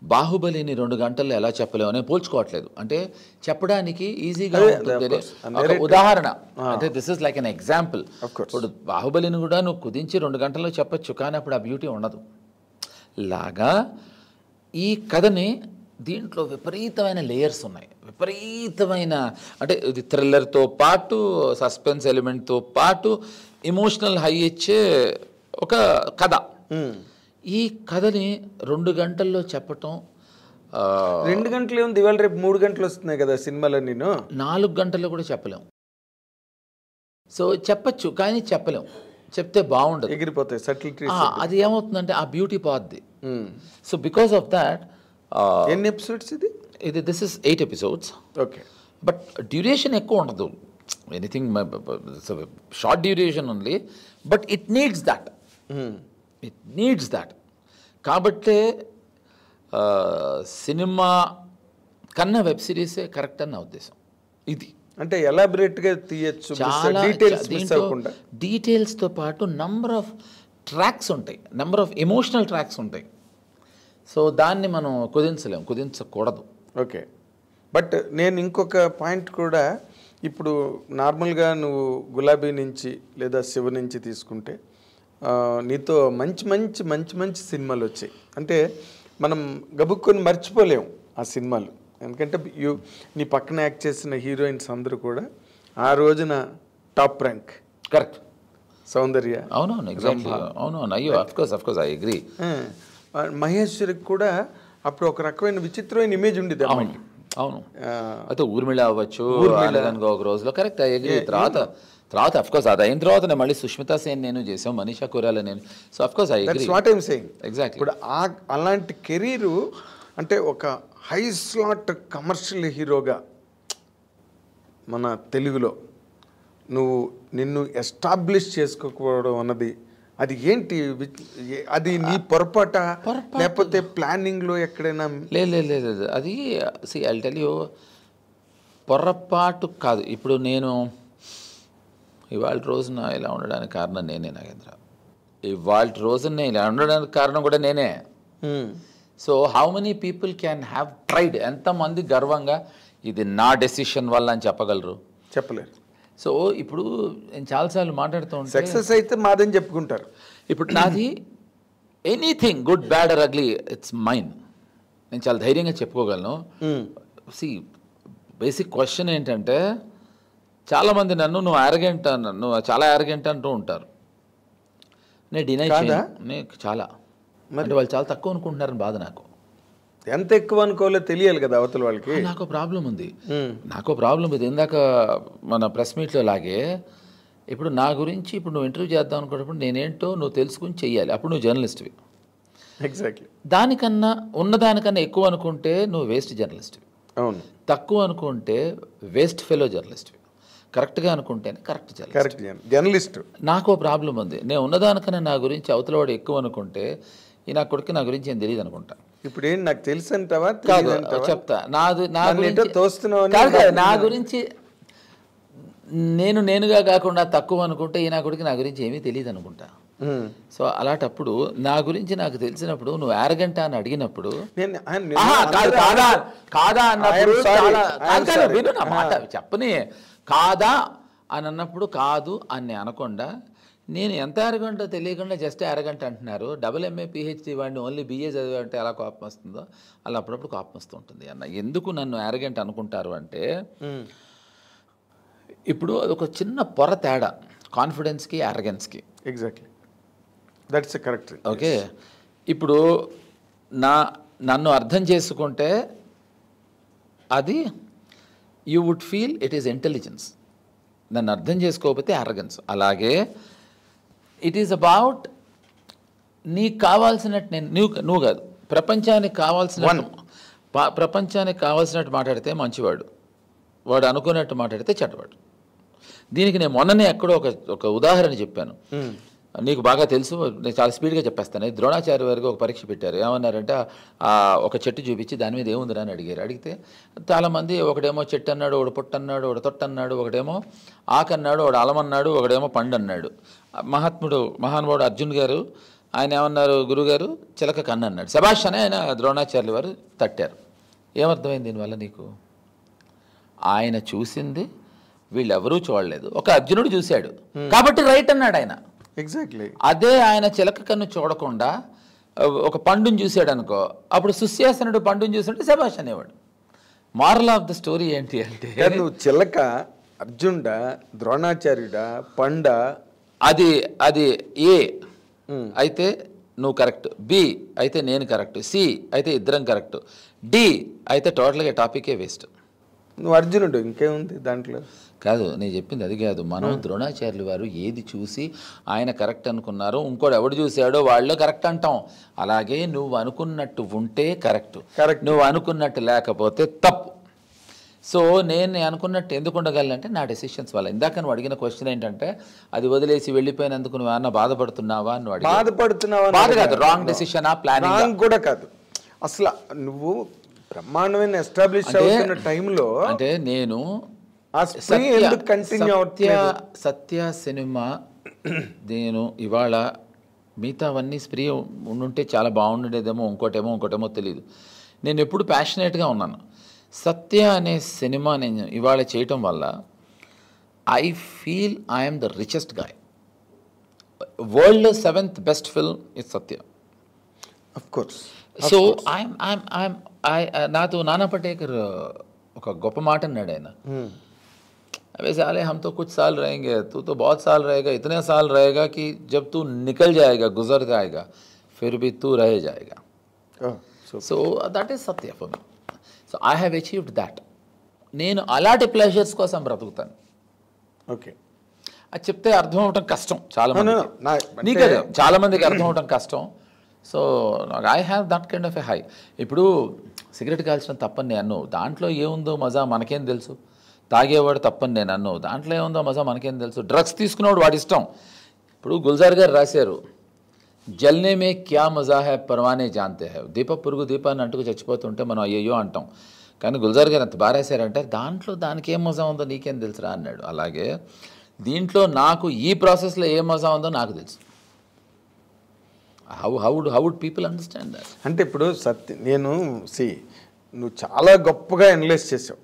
బాహుబలిని 2 గంటల్లో ఎలా చెప్పలేము అని పోల్చుకోవట్లేదు. అంటే చెప్పడానికి ఈజీగా ఉంటుంది. ఒక ఉదాహరణ అంటే this is like an example. ఇప్పుడు బాహుబలిని కూడా నువ్వు కుదించి 2 గంటల్లో చెప్పచ్చు, కానీ అప్పుడు ఆ బ్యూటీ ఉండదు. లాగా ఈ కథని దీంట్లో విపరీతమైన లేయర్స్ ఉన్నాయి, విపరీతమైన అంటే ఇది థ్రిల్లర్తో పాటు సస్పెన్స్ ఎలిమెంట్తో పాటు ఎమోషనల్ హై ఇచ్చే ఒక కథ. ఈ కథని 2 గంటల్లో చెప్పటం 2 గంటలు ఏముంది, ఇవాళ రేపు 3 గంటలు వస్తున్నాయి కదా సినిమాలో. నేను 4 గంటల్లో కూడా చెప్పలేం. సో చెప్పచ్చు కానీ చెప్పలేం, చెప్తే బాగుండదు, ఎగిరిపోతాయి సటిలిటీ. అది ఏమవుతుందంటే ఆ బ్యూటీ పోద్ది. So because of that. ఎన్ని ఎపిసోడ్స్ ఇది? This is 8 episodes. Okay. But duration ఎక్కువ ఉండదు, anything short duration only. But it needs that. కాబట్టే సినిమా కన్నా వెబ్ సిరీసే కరెక్ట్ అని నా ఉద్దేశం. ఇది అంటే ఎలాబరేట్గా తీయచ్చు, చాలా డీటెయిల్స్తో పాటు నంబర్ ఆఫ్ ట్రాక్స్ ఉంటాయి, నంబర్ ఆఫ్ ఎమోషనల్ ట్రాక్స్ ఉంటాయి. సో దాన్ని మనం కుదించకూడదు. ఓకే. బట్ నేను ఇంకొక పాయింట్ కూడా, ఇప్పుడు నార్మల్గా నువ్వు గులాబీ నుంచి లేదా శివ నుంచి తీసుకుంటే నీతో మంచి మంచి మంచి మంచి సినిమాలు వచ్చాయి. అంటే మనం గబుక్కొని మర్చిపోలేము ఆ సినిమాలు. ఎందుకంటే నీ పక్కన యాక్ట్ చేసిన హీరోయిన్స్ అందరూ కూడా ఆ రోజున టాప్ ర్యాంక్. కరెక్ట్. సౌందర్య. అవునవును, ఎగ్జాక్ట్లీ. అవునవును, అయ్యో అఫ్కోర్స్ ఐ అగ్రీ. మహేశ్వరికి కూడా అప్పుడు ఒక రకమైన విచిత్రమైన ఇమేజ్ ఉండేది. అవును, అయితే ఊర్మిళ అవ్వచ్చు ఒక రోజులో. Correct, I agree. తర్వాత అఫ్కోర్స్ అది అయిన తర్వాత నేను మళ్ళీ సుష్మితా సేన్ నేను చేసాం, మనీషా కొయిరాలా నేను. So of course I agree. What I'm saying. Exactly. ఇప్పుడు అలాంటి కెరీరు అంటే ఒక హై స్లాట్ కమర్షియల్ హీరోగా మన తెలుగులో నిన్ను ఎస్టాబ్లిష్ చేసుకోకపోవడం అన్నది అది ఏంటి? అది నీ పొరపాట లేకపోతే ప్లానింగ్లో ఎక్కడైనా? లేదు, అది ఐ టెల్ యూ, పొరపాటు కాదు. ఇప్పుడు నేను ఇవాళ రోజున ఇలా ఉండడానికి కారణం నేనే నాగేంద్ర. ఇవాళ రోజున ఇలా ఉండడానికి కారణం కూడా నేనే. So how many people can have pride? ఎంతమంది గర్వంగా ఇది నా డెసిషన్ వల్ల అని చెప్పగలరు? చెప్పలేరు. సో ఇప్పుడు నేను చాలాసార్లు మాట్లాడుతూ ఉంటాను, సక్సెస్ అయితే మాదని చెప్పుకుంటారు. ఇప్పుడు నాది anything good bad or ugly, it's mine. నేను చాలా ధైర్యంగా చెప్పుకోగలను. బేసిక్ క్వశ్చన్ ఏంటంటే, చాలామంది నువ్వు యారగెంట్ నువ్వు చాలా యారగెంట్ అంటూ ఉంటారు. నేను డినై చేయను చాలా. అంటే వాళ్ళు చాలా తక్కువ అనుకుంటున్నారని బాధ నాకు. ఎంత ఎక్కువ అనుకోవాలో తెలియాలి కదా అవతల వాళ్ళకి. నాకు ప్రాబ్లం ఉంది. ఇందాక మన ప్రెస్ మీట్లో లాగే ఇప్పుడు నా గురించి ఇప్పుడు నువ్వు ఇంటర్వ్యూ చేద్దాం అనుకున్నప్పుడు నేనేంటో నువ్వు తెలుసుకుని చెయ్యాలి. అప్పుడు నువ్వు జర్నలిస్ట్వి. ఎగ్జాక్ట్లీ. దానికన్నా ఉన్నదానికన్నా ఎక్కువ అనుకుంటే నువ్వు వేస్ట్ జర్నలిస్ట్వి. అవును. తక్కువ అనుకుంటే వేస్ట్ ఫెలో జర్నలిస్ట్వి. కరెక్ట్గా అనుకుంటేనే కరెక్ట్ జర్నలిస్ట్. నాకు ప్రాబ్లం ఉంది. నేను ఉన్నదానికన్నా నా గురించి అవతలవాడు ఎక్కువ అనుకుంటే ఈ నా కొడుకు నా గురించి ఏం తెలియదు అనుకుంటా. ఇప్పుడు ఏంటి నాకు తెలుసు అంటావా? చెప్తా. నా గురించి నేనుగా కాకుండా తక్కువ అనుకుంటే ఈ నా కొడుకు నా గురించి ఏమీ తెలియదు అనుకుంటా. సో అలాంటప్పుడు నా గురించి నాకు తెలిసినప్పుడు నువ్వు యారగెంటా అని అడిగినప్పుడు నేను కాదా అన్నప్పుడు I am sorry. చాలా I am sorry. విను నా మాట చెప్పని కాదా అని అన్నప్పుడు కాదు అని అనకుండా నేను ఎంత అరగంట తెలియకుండా జస్ట్ అరగంట అంటున్నారు MA PhD వాడిని ఓన్లీ BA చదివారంటే ఎలా కోపం వస్తుందో అలా అప్పుడప్పుడు కోపం వస్తూ ఉంటుంది అన్న. ఎందుకు నన్ను అరగంట అనుకుంటారు అంటే ఇప్పుడు అదొక చిన్న పొర తేడా కాన్ఫిడెన్స్కి అరగెన్స్కి. Exactly that's correct. ఓకే, ఇప్పుడు నన్ను అర్థం చేసుకుంటే అది you would feel it is intelligence. నన్ను అర్థం చేసుకోకపోతే అరగెన్స్. అలాగే ఇట్ ఈస్ అబౌట్ నీకు కావాల్సినట్టు నువ్వు కాదు ప్రపంచానికి కావాల్సినట్టు మాట్లాడితే మంచివాడు, వాడు అనుకున్నట్టు మాట్లాడితే చెడ్డవాడు. దీనికి నేను మొన్ననే ఎక్కడో ఒక ఉదాహరణ చెప్పాను, నీకు బాగా తెలుసు, నేను చాలా స్పీడ్గా చెప్పేస్తాను. ద్రోణాచార్య వారికి ఒక పరీక్ష పెట్టారు. ఏమన్నారంటే ఒక చెట్టు చూపించి దాని మీద ఏముందిరా అని అడిగారు. అడిగితే చాలామంది ఒకడేమో చెట్టు అన్నాడు, ఒకడు పొట్టు అన్నాడు, ఒకడు తొట్టు అన్నాడు, ఒకడేమో ఆకు అన్నాడు, ఒకడు అలమన్నాడు, ఒకడేమో పండు అన్నాడు. మహానుభావుడు అర్జున్ గారు ఆయన ఏమన్నారు, గురుగారు చిలక కన్ను అన్నాడు. శభాష్ అని ఆయన ద్రోణాచార్యుల వారు తట్టారు. ఏమర్థమైంది దీనివల్ల నీకు? ఆయన చూసింది వీళ్ళెవరూ చూడలేదు, ఒక అర్జునుడు చూశాడు కాబట్టి రైట్ అన్నాడు ఆయన. ఎగ్జాక్ట్లీ అదే ఆయన చిలక కన్ను చూడకుండా ఒక పండుని చూశాడు అనుకో, అప్పుడు సుశాసనుడు పండుని చూస్తుంటే శభాష్ అనేవాడు. మారల్ ఆఫ్ ద స్టోరీ ఏంటి అంటే నువ్వు చిలక, అర్జునుడా, ద్రోణాచార్యుడా, పండ, అది ఏ అయితే నువ్వు కరెక్ట్, బి అయితే నేను కరెక్ట్, సి అయితే ఇద్దరం కరెక్ట్, డి అయితే టోటల్గా టాపికే వేస్ట్. నువ్వు అర్జునుడు, ఇంకేముంది దాంట్లో? కాదు, నేను చెప్పింది అది కాదు. మనం ద్రోణాచార్యులు వారు ఏది చూసి ఆయన కరెక్ట్ అనుకున్నారో ఇంకోటి ఎవడు చూశాడో వాళ్ళు కరెక్ట్ అంటాం. అలాగే నువ్వు అనుకున్నట్టు ఉంటే కరెక్ట్, నువ్వు అనుకున్నట్టు లేకపోతే తప్పు. సో నేను అనుకున్నట్టు ఎందుకు ఉండగలనంటే నా డెసిషన్స్ వల్ల. ఇందాక నువ్వు అడిగిన క్వశ్చన్ ఏంటంటే అది వదిలేసి వెళ్ళిపోయినందుకు నువ్వు ఏమన్నా బాధపడుతున్నావా? నువ్వు బాధపడుతున్నావా? బాధ కాదు, రాంగ్ డెసిషనా, ప్లానింగ్ కూడా కాదు. అసలు నువ్వు బ్రహ్మాండమైన ఎస్టాబ్లిష్ అవుతున్న టైంలో అంటే నేను సత్య సినిమా నేను ఇవాళ మిగతావన్నీ స్ప్రీ ఉండుంటే చాలా బాగుండేదేమో, ఇంకోటేమో తెలియదు. నేను ఎప్పుడు ప్యాషనేట్గా ఉన్నాను. సత్య అనే సినిమా నేను ఇవాళ చేయటం వల్ల I feel I'm the richest guy. World 7th best film is Satya. Of course. So నాతో నానా పటేకర్ ఒక గొప్ప మాట అన్నాడు ఆయన. वैसे आले हम तो कुछ साल रहेंगे, तू तो बहुत साल रहेगा, इतने साल रहेगा कि जब तू निकल जाएगा, गुजर जाएगा, फिर भी तू रह जाएगा. So that is Satya for me. So I have achieved that. నేను అలాంటి ప్లెజర్స్ కోసం బ్రతుకుతాను. ఓకే, అది చెప్తే అర్థం అవటం కష్టం చాలా మందికి, చాలా మందికి అర్థం అవటం కష్టం. So I have that kind of a high. ఇప్పుడు సిగరెట్ కాల్చడం తప్పని నేను అన్ను, దాంట్లో ఏముందో మజా మనకేం తెలుసు. తాగేవాడు తప్పని నేను అన్ను, దాంట్లో ఏముందో మజా మనకేం తెలుసు. డ్రగ్స్ తీసుకునేవాడు వాడి ఇష్టం. ఇప్పుడు గుల్జార్ గారు రాశారు, జల్నే మే క్యా మజా హై పర్వానే జాంతే హై. పురుగు దీపాన్ని అంటుకు చచ్చిపోతుంటే మనం అయ్యో అంటాం, కానీ గుల్జార్ గారు ఎంత బాగా రాశారంటే దాంట్లో దానికి ఏం మజా ఉందో నీకేం తెలుసురా అన్నాడు. అలాగే దీంట్లో నాకు ఈ ప్రాసెస్లో ఏం మజా ఉందో నాకు తెలుసు. How would people understand that? అంటే ఇప్పుడు నేను నువ్వు చాలా గొప్పగా అనలైజ్ చేసావు.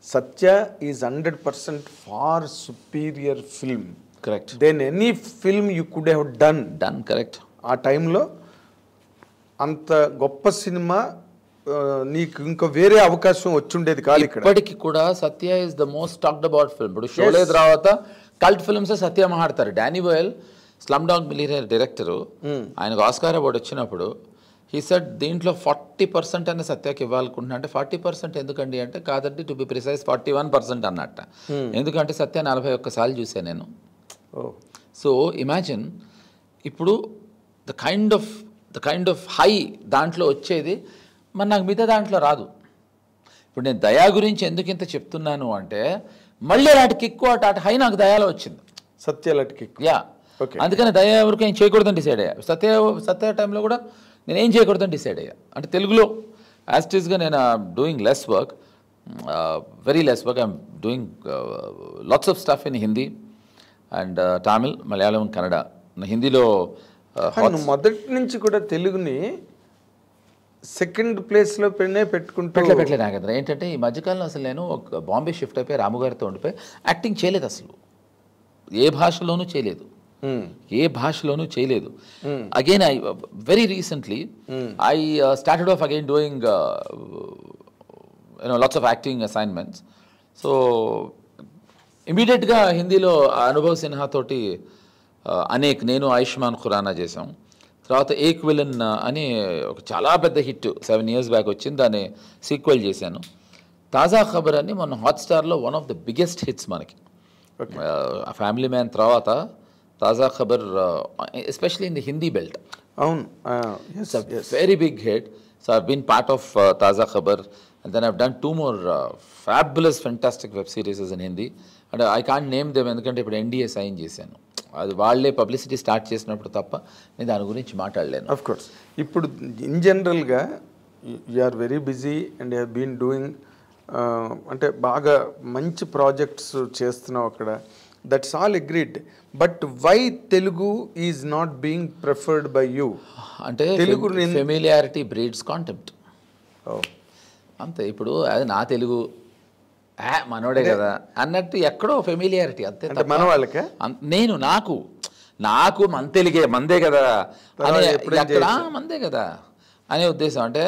Satya is 100% far superior film, correct, then any film you could have done. Correct. ఆ టైంలో అంత గొప్ప సినిమా నీకు ఇంకా వేరే అవకాశం వచ్చుండేది కాదు. ఇప్పటికి కూడా Satya is the most talked about film. ఇప్పుడు షోలే తర్వాత కల్ట్ ఫిల్మ్స్ సత్య మాట్లాడతారు. Danny Boyle Slumdog Millionaire director, ఆయనకు ఆస్కార్ అవార్డు వచ్చినప్పుడు హీ సెడ్ దీంట్లో 40% అనే సత్యకి ఇవ్వాలనుకుంటున్నా. అంటే 40% ఎందుకండి అంటే కాదండి, టు బి ప్రిసైజ్ 41% అన్నట్ట. ఎందుకంటే సత్య 41 సార్లు చూసాను నేను. సో ఇమాజిన్ ఇప్పుడు ద కైండ్ ఆఫ్ హై దాంట్లో వచ్చేది మరి నాకు మిగతా దాంట్లో రాదు. ఇప్పుడు నేను దయా గురించి ఎందుకు ఇంత చెప్తున్నాను అంటే మళ్ళీ అలాంటి కిక్కు అటు హై నాకు దయాలో వచ్చింది. సత్య అలాంటి కిక్. యా, అందుకని దయ ఎవరికి ఏం చేయకూడదని డిసైడ్ అయ్యా. సత్య టైంలో కూడా నేను ఏం చేయకూడదని డిసైడ్ అయ్యా. అంటే తెలుగులో యాజ్ ఇట్ ఈస్గా నేను doing less work, very less work. I'm doing lots of stuff in Hindi and Tamil, Malayalam, Kannada. హిందీలో నువ్వు మొదటి నుంచి కూడా తెలుగుని సెకండ్ ప్లేస్లో పెట్టుకుంటూ పెట్టలే నాగేంద్ర. ఏంటంటే ఈ మధ్యకాలంలో అసలు నేను ఒక బాంబే షిఫ్ట్ అయిపోయి రాము గారితో ఉండిపోయి యాక్టింగ్ చేయలేదు అసలు. ఏ భాషలోనూ చేయలేదు, ఏ భాషలోనూ చేయలేదు. Again I very recently I started off again doing lots of acting assignments. So ఇమీడియట్గా హిందీలో అనుభవ్ సిన్హా తోటి అనేక్, నేను ఆయుష్మాన్ ఖురానా చేసాం. తర్వాత ఏక్ విలన్ అని ఒక చాలా పెద్ద హిట్ 7 years బ్యాక్ వచ్చింది, దాన్ని సీక్వెల్ చేశాను. తాజా ఖబర్ అని మొన్న హాట్స్టార్లో one of the biggest hits మనకి. ఫ్యామిలీ మ్యాన్ తర్వాత Taaza Khabar, especially in the Hindi belt. అవును, very big hit. So I've been part of Taaza Khabar, and then I've done 2 more fabulous fantastic web series in Hindi, and I can't name them ఎందుకంటే ఇప్పుడు NDA sign చేశాను. అది వాళ్ళే publicity start చేసినప్పుడు తప్ప నేను దాని గురించి మాట్లాడలేను. Of course. ఇప్పుడు ఇన్ జనరల్గా you are very busy and you have been doing, అంటే బాగా మంచి ప్రాజెక్ట్స్ చేస్తున్నావు అక్కడ, that's all agreed. But why Telugu is not being preferred by you? అంటే తెలుగు ఫెమిలియారిటీ బ్రీడ్స్ కాంటెంప్ట్ అంతే. ఇప్పుడు అది నా తెలుగు మనోడే కదా అన్నట్టు ఎక్కడో ఫెమిలియారిటీ అంతే. మన వాళ్ళకే నేను నాకు మన తెలుగే మందే కదా అని, ఎక్కడ మందే కదా అనే ఉద్దేశం. అంటే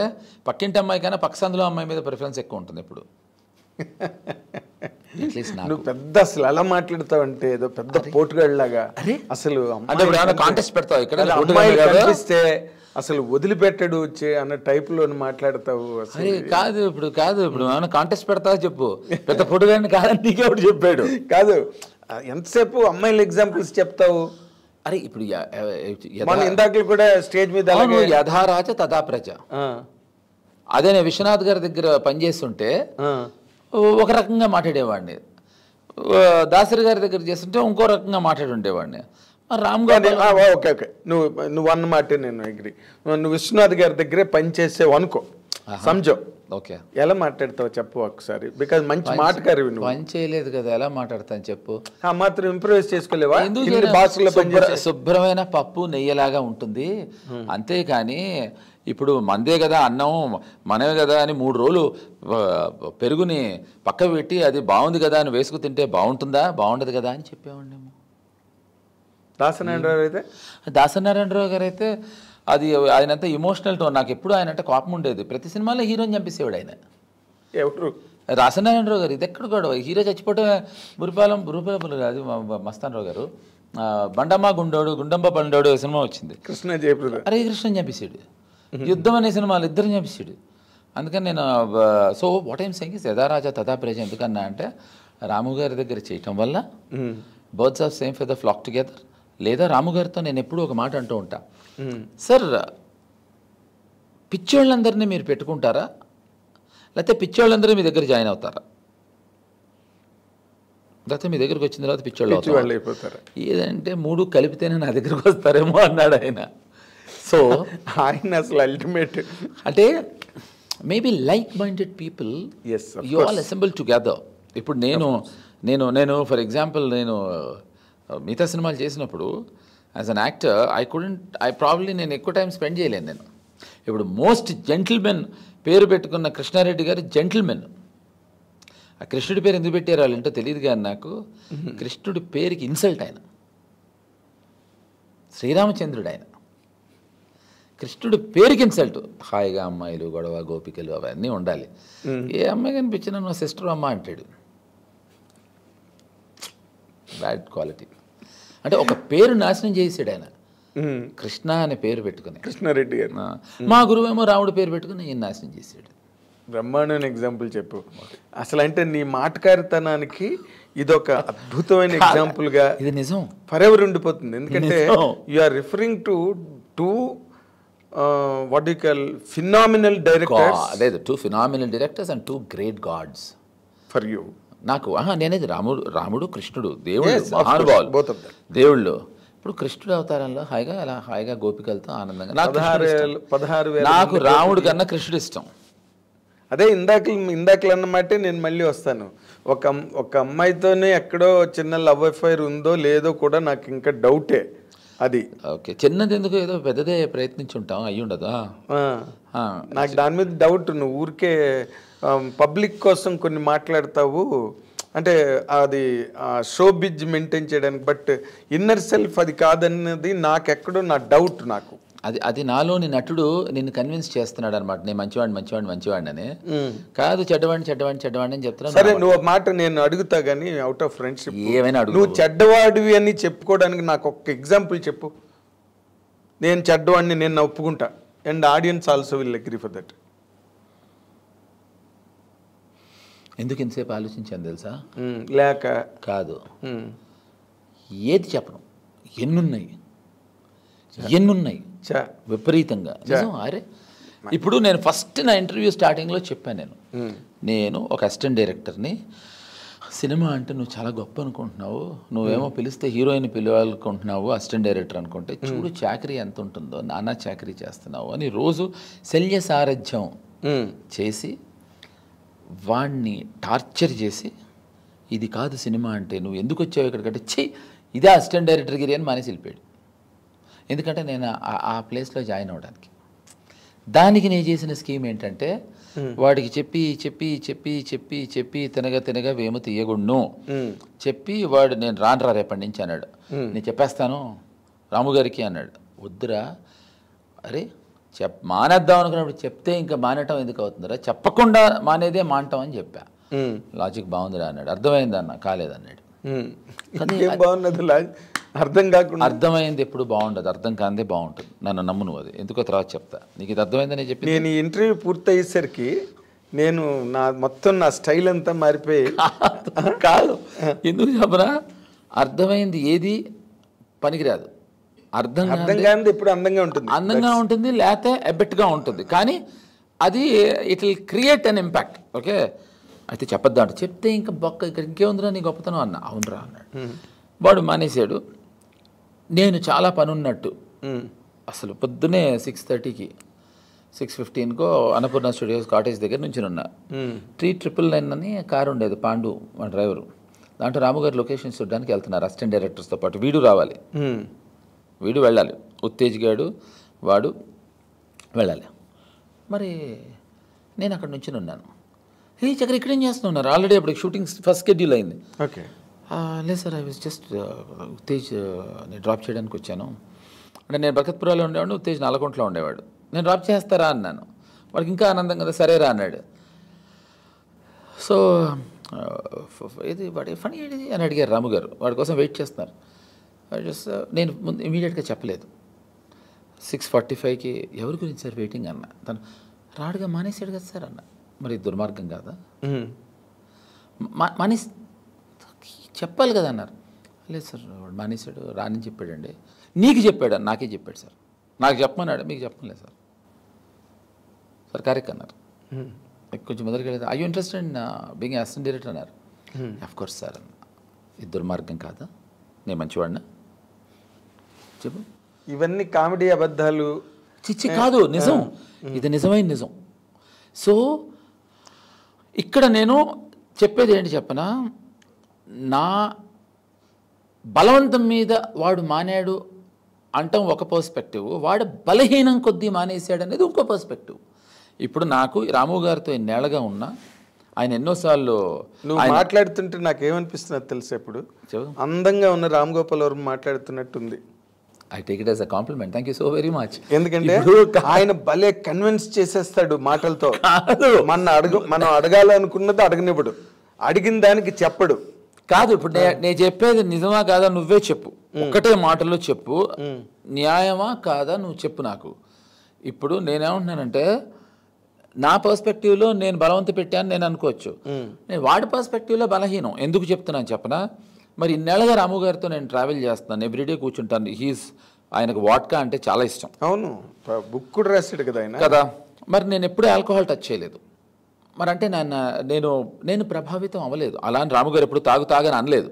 పక్కింటి అమ్మాయి కన్నా పక్క సందులో అమ్మాయి మీద ప్రిఫరెన్స్ ఎక్కువ ఉంటుంది ఇప్పుడు. నువ్వు పెద్ద అసలు అలా మాట్లాడతావంటే ఏదో పెద్ద పోటుగాళ్ళలాగా. అసలు అంటే కాంటెస్ట్ పెడతావు ఇక్కడ, కనిపిస్తే అసలు వదిలిపెట్టడు అన్న టైప్లో మాట్లాడతావు. అరే కాదు ఇప్పుడు ఏమైనా కాంటెస్ట్ పెడతావా చెప్పు. పెద్ద పొడుగాని కాదని నీకెవడు చెప్పాడు? కాదు, ఎంతసేపు అమ్మాయిల ఎగ్జాంపుల్స్ చెప్తావు? అరే ఇప్పుడు ఇందాక కూడా స్టేజ్ మీద యథారాజ తదా ప్రజ, అదే నేను విశ్వనాథ్ గారి దగ్గర పనిచేస్తుంటే ఒక రకంగా మాట్లాడేవాడిని, దాసరి గారి దగ్గర చేస్తుంటే ఇంకో రకంగా మాట్లాడి ఉండేవాడిని. రామ్ గారు ఓకే ఓకే, నువ్వు అన్నమాట నేను అగ్రి. నువ్వు విశ్వనాథ్ గారి దగ్గరే పనిచేసావు అనుకో, సంజో, ఓకే, ఎలా మాట్లాడతావు చెప్పు ఒకసారి. బికాజ్ మంచి మాటకారి, పని చేయలేదు కదా, ఎలా మాట్లాడతాను చెప్పు. ఆ మాత్రం ఇంప్రూవైజ్ చేసుకోలేవా? శుభ్రమైన పప్పు నెయ్యలాగా ఉంటుంది అంతేకాని ఇప్పుడు మందే కదా అన్నం మనమే కదా అని 3 రోజులు పెరుగుని పక్క పెట్టి అది బాగుంది కదా అని వేసుకు తింటే బాగుంటుందా? బాగుండదు కదా అని చెప్పేవాడిని. దాసనారాయణరావు గారు అయితే అది ఆయనంతా ఇమోషనల్ టోన్. నాకు ఎప్పుడు ఆయన అంటే కోపం ఉండేది. ప్రతి సినిమాలో హీరోని చంపేసేవాడు ఆయన. ఎవరు? దాసనారాయణరావు గారు. ఇది ఎక్కడ కూడా హీరో చచ్చిపోవటం. బురిపాలెం కాదు, మస్తానరావు గారు బండమ్మ గుండంబ బండోడు సినిమా వచ్చింది, కృష్ణ జయప్రద. అరే కృష్ణని చంపేసాడు. యుద్ధం అనే సినిమాలు ఇద్దరిని చంపేసాడు. అందుకని నేను so what I'm saying is యథారాజా తథా ప్రజ. ఎందుకన్నా అంటే రాము గారి దగ్గర చేయటం వల్ల birds of same feather flock together. లేదా రాము గారితో నేను ఎప్పుడూ ఒక మాట అంటూ ఉంటా, సార్ పిచ్చోళ్ళందరినీ మీరు పెట్టుకుంటారా లేకపోతే పిచ్చోళ్ళందరూ మీ దగ్గర జాయిన్ అవుతారా? లేకపోతే మీ దగ్గరికి వచ్చిన తర్వాత పిచ్చోళ్ళు అయిపోతారా? ఏదంటే 3 కలిపితేనే నా దగ్గరికి వస్తారేమో అన్నాడు ఆయన. సో ఆయన అసలు అల్టిమేట్ అంటే maybe like minded people you all assemble together. ఇప్పుడు నేను ఫర్ ఎగ్జాంపుల్ నేను మిగతా సినిమాలు చేసినప్పుడు as an actor I probably నేను ఎక్కువ టైం స్పెండ్ చేయలేను. నేను ఇప్పుడు మోస్ట్ జెంటిల్మెన్ పేరు పెట్టుకున్న కృష్ణారెడ్డి గారు జెంటిల్మెన్. ఆ కృష్ణుడి పేరు ఎందుకు పెట్టారు వాళ్ళంటో తెలియదు కానీ నాకు కృష్ణుడి పేరుకి ఇన్సల్ట్ ఆయన. శ్రీరామచంద్రుడు ఆయన, కృష్ణుడి పేరుకి ఇన్సల్ట్. హాయిగా అమ్మాయిలు గొడవ గోపికలు అవన్నీ ఉండాలి. ఏ అమ్మాయి కనిపించినా నువ్వు సిస్టర్ అమ్మ అంటాడు. Bad quality. అంటే ఒక పేరు నాశనం చేసాడు ఆయన. కృష్ణ అనే పేరు పెట్టుకుని కృష్ణారెడ్డి గారు. మా గురువేమో రాముడు పేరు పెట్టుకుని ఈయన నాశనం చేసాడు. బ్రహ్మాండమైన ఎగ్జాంపుల్ చెప్పు అసలు. అంటే నీ మాటకారితనానికి ఇదొక అద్భుతమైన ఎగ్జాంపుల్ గా ఇది నిజం ఫర్ ఎవర్ ఉండిపోతుంది. ఎందుకంటే you are referring to two what you call phenomenal directors. లేదు, 2 phenomenal directors and 2 great gods for you. నాకు నేనేది రాముడు కృష్ణుడు దేవుళ్ళు, మహానుభావులు దేవుళ్ళు. ఇప్పుడు కృష్ణుడు అవతారంలో హాయిగా గోపికలతో ఆనందంగా నాకు రాముడు కన్నా కృష్ణుడు ఇష్టం. అదే ఇందాకలు అన్నమాట. నేను మళ్ళీ వస్తాను. ఒక అమ్మాయితోనే ఎక్కడో చిన్న లవ్ అఫైర్ ఉందో లేదో కూడా నాకు ఇంకా డౌటే. అది ఓకే, చిన్నది ఎందుకు, ఏదో పెద్దదే ప్రయత్నించుంటాం, అయ్యి ఉండదా? నాకు దాని మీద డౌట్. నువ్వు ఊరికే పబ్లిక్ కోసం కొన్ని మాట్లాడతావు అంటే అది షో బిజ్ మెయింటైన్ చేయడానికి, బట్ ఇన్నర్ సెల్ఫ్ అది కాదన్నది నాకెక్కడో నా డౌట్. నాకు అది నాలోని నటుడు నిన్ను కన్విన్స్ చేస్తున్నాడు అనమాట, నేను మంచివాడిని అని. కాదు, చెడ్డవాడిని అని చెప్తున్నాను. సరే, నువ్వు మాట నేను అడుగుతా కానీ అవుట్ ఆఫ్ ఫ్రెండ్షిప్ ఏమైనా అడుగు. నువ్వు చెడ్డవాడివి అని చెప్పుకోవడానికి నాకు ఒక ఎగ్జాంపుల్ చెప్పు. నేను చెడ్డవాడిని నేను ఒప్పుకుంటా, and audience also will agree for that. ఎందుకు ఇంతసేపు ఆలోచించాను తెలుసా? లేక కాదు, ఏది చెప్పను, ఎన్నున్నాయి విపరీతంగా నిజం. అరే ఇప్పుడు నేను ఫస్ట్ నా ఇంటర్వ్యూ స్టార్టింగ్లో చెప్పాను, నేను ఒక అసిస్టెంట్ డైరెక్టర్ని. సినిమా అంటే నువ్వు చాలా గొప్ప అనుకుంటున్నావు, నువ్వేమో పిలిస్తే హీరోయిన్ పిలవాలనుకుంటున్నావు, అసిస్టెంట్ డైరెక్టర్ అనుకుంటే చూడు చాకరీ ఎంత ఉంటుందో, నానా చాకరీ చేస్తున్నావు అని రోజు శల్య సారథ్యం చేసి వాణ్ణి టార్చర్ చేసి, ఇది కాదు సినిమా అంటే, నువ్వు ఎందుకు వచ్చావు ఇక్కడికంటే, ఇదే అసిస్టెంట్ డైరెక్టర్ గిరి అని మానేసి వెళ్ళిపోయాడు. ఎందుకంటే నేను ఆ ప్లేస్లో జాయిన్ అవ్వడానికి. దానికి నేను చేసిన స్కీమ్ ఏంటంటే, వాడికి చెప్పి చెప్పి చెప్పి చెప్పి చెప్పి తినగా వేము తీయగుండు చెప్పి, వాడు నేను రానురా రేపటి నుంచి అన్నాడు. నేను చెప్పేస్తాను రాము గారికి అన్నాడు. వద్దురా, అరే మానేద్దాం అనుకున్నప్పుడు చెప్తే ఇంకా మానేయటం ఎందుకు అవుతుందిరా, చెప్పకుండా మానేదే మానటం అని చెప్పా. లాజిక్ బాగుందిరా అన్నాడు. అర్థమైంది అన్న, కాలేదన్నాడు. అర్థం కాకుండా అర్థమైంది ఎప్పుడు బాగుండదు, అర్థం కాందే బాగుంటుంది. నన్ను నమ్ము నువ్వు, అది ఎందుకో తర్వాత చెప్తా. నీకు ఇది అర్థమైందని చెప్పి నేను ఈ ఇంటర్వ్యూ పూర్తయ్యేసరికి నేను నా స్టైల్ అంతా మారిపోయి కాదు, ఎందుకు చెప్పరా, అర్థమైంది ఏది పనికిరాదు, అర్థం కాదు ఇప్పుడు అందంగా ఉంటుంది లేకపోతే ఎబెట్గా ఉంటుంది, కానీ అది it will create an impact. Okay, అయితే చెప్పొద్దా అంటే, చెప్తే ఇంకా బొక్క ఇక్కడ ఇంకేముందిరా నీ గొప్పతనం అన్న. అవునరా అన్నాడు. వాడు మానేశాడు. నేను చాలా పని ఉన్నట్టు అసలు పొద్దునే 6:30కి 6:15కో అన్నపూర్ణ స్టూడియోస్ కాటేజ్ దగ్గర నుంచి ఉన్నా. 3999 అని కారు ఉండేది, పాండు మా డ్రైవరు. దాంట్లో రాముగారు లొకేషన్స్ చూడడానికి వెళ్తున్నారు అసిస్టెంట్ డైరెక్టర్స్తో పాటు. వీడు రావాలి, వీడు వెళ్ళాలి, ఉత్తేజ్ గాడు వాడు వెళ్ళాలి. మరి నేను అక్కడ నుంచి ఉన్నాను. చక్ర ఇక్కడేం చేస్తున్నారు, ఆల్రెడీ అప్పుడు షూటింగ్ ఫస్ట్ షెడ్యూల్ అయింది. ఓకే, లేదు sir, I was just Uttej నేను డ్రాప్ చేయడానికి వచ్చాను అంటే. నేను బర్కత్పురాలో ఉండేవాడు, ఉత్తేజ్ నల్లకుంటలో ఉండేవాడు. నేను డ్రాప్ చేస్తారా అన్నాను. వాడికి ఇంకా ఆనందం కదా, సరేరా అన్నాడు. సో ఇది వాడి ఫనీ ఏంటిది అని అడిగారు రాము గారు. వాడి కోసం వెయిట్ చేస్తున్నారు. నేను ముందు ఇమీడియట్గా చెప్పలేదు. 6:45కి ఎవరి గురించి సార్ వెయిటింగ్ అన్న. తను రాడుగా మానేసాడు కదా సార్ అన్న. మరి దుర్మార్గం కాదా, మానేసి చెప్పాలి కదా అన్నారు. లేదు సార్ వాడు మానేశాడు, రాని చెప్పాడండి. నీకు చెప్పాడు, నాకే చెప్పాడు సార్. నాకు చెప్పమన్నాడు, మీకు చెప్పలేదు సార్. సార్ కరెక్ట్ అన్నారు. కొంచెం మొదలుగా లేదు, I you interested in being assistant director అన్నారు. అఫ్కోర్స్ సార్ అన్న. ఇది దుర్మార్గం కాదా, నేను మంచివాడినా చెప్పు. ఇవన్నీ కామెడీ అబద్ధాలు చిచ్చి కాదు, నిజం. ఇది నిజమైన నిజం. సో ఇక్కడ నేను చెప్పేది ఏంటి చెప్పనా, నా బలవంతం మీద వాడు మానాడు అంటాం ఒక పర్స్పెక్టివ్, వాడు బలహీనం కొద్దీ మానేశాడు అనేది ఇంకో పర్స్పెక్టివ్. ఇప్పుడు నాకు రాము గారితో ఎన్నేళ్ళగా ఉన్నా, ఆయన ఎన్నోసార్లు నువ్వు మాట్లాడుతుంటే నాకేమనిపిస్తున్నది తెలుసా, ఇప్పుడు అందంగా ఉన్న రామ్ గోపాల్ వర్మ మాట్లాడుతున్నట్టుంది. I take it as a compliment, thank you so very much. ఎందుకంటే ఆయన భలే కన్విన్స్ చేసేస్తాడు మాటలతో. మనం అడగాలనుకున్నది అడగనివ్వడు, అడిగిన దానికి చెప్పడు. కాదు, ఇప్పుడు నేను చెప్పేది నిజమా కాదా నువ్వే చెప్పు, ఒక్కటే మాటలో చెప్పు, న్యాయమా కాదా నువ్వు చెప్పు నాకు. ఇప్పుడు నేనేమంటున్నానంటే, నా పర్స్పెక్టివ్లో నేను బలవంత పెట్టాను నేను అనుకోవచ్చు, నేను వాడి పర్స్పెక్టివ్లో బలహీనం ఎందుకు చెప్తున్నాను చెప్పనా. మరి ఇన్నేళ్ళగా రాము గారితో నేను ట్రావెల్ చేస్తున్నాను, ఎవ్రీడే కూర్చుంటాను. ఆయనకు వాడ్కా అంటే చాలా ఇష్టం. అవును, బుక్ కూడా రాశాడు కదా ఆయన కదా. మరి నేను ఎప్పుడూ ఆల్కహాల్ టచ్ చేయలేదు. మరి అంటే నేను ప్రభావితం అవ్వలేదు. అలా అని రాము గారు ఎప్పుడు తాగని అనలేదు.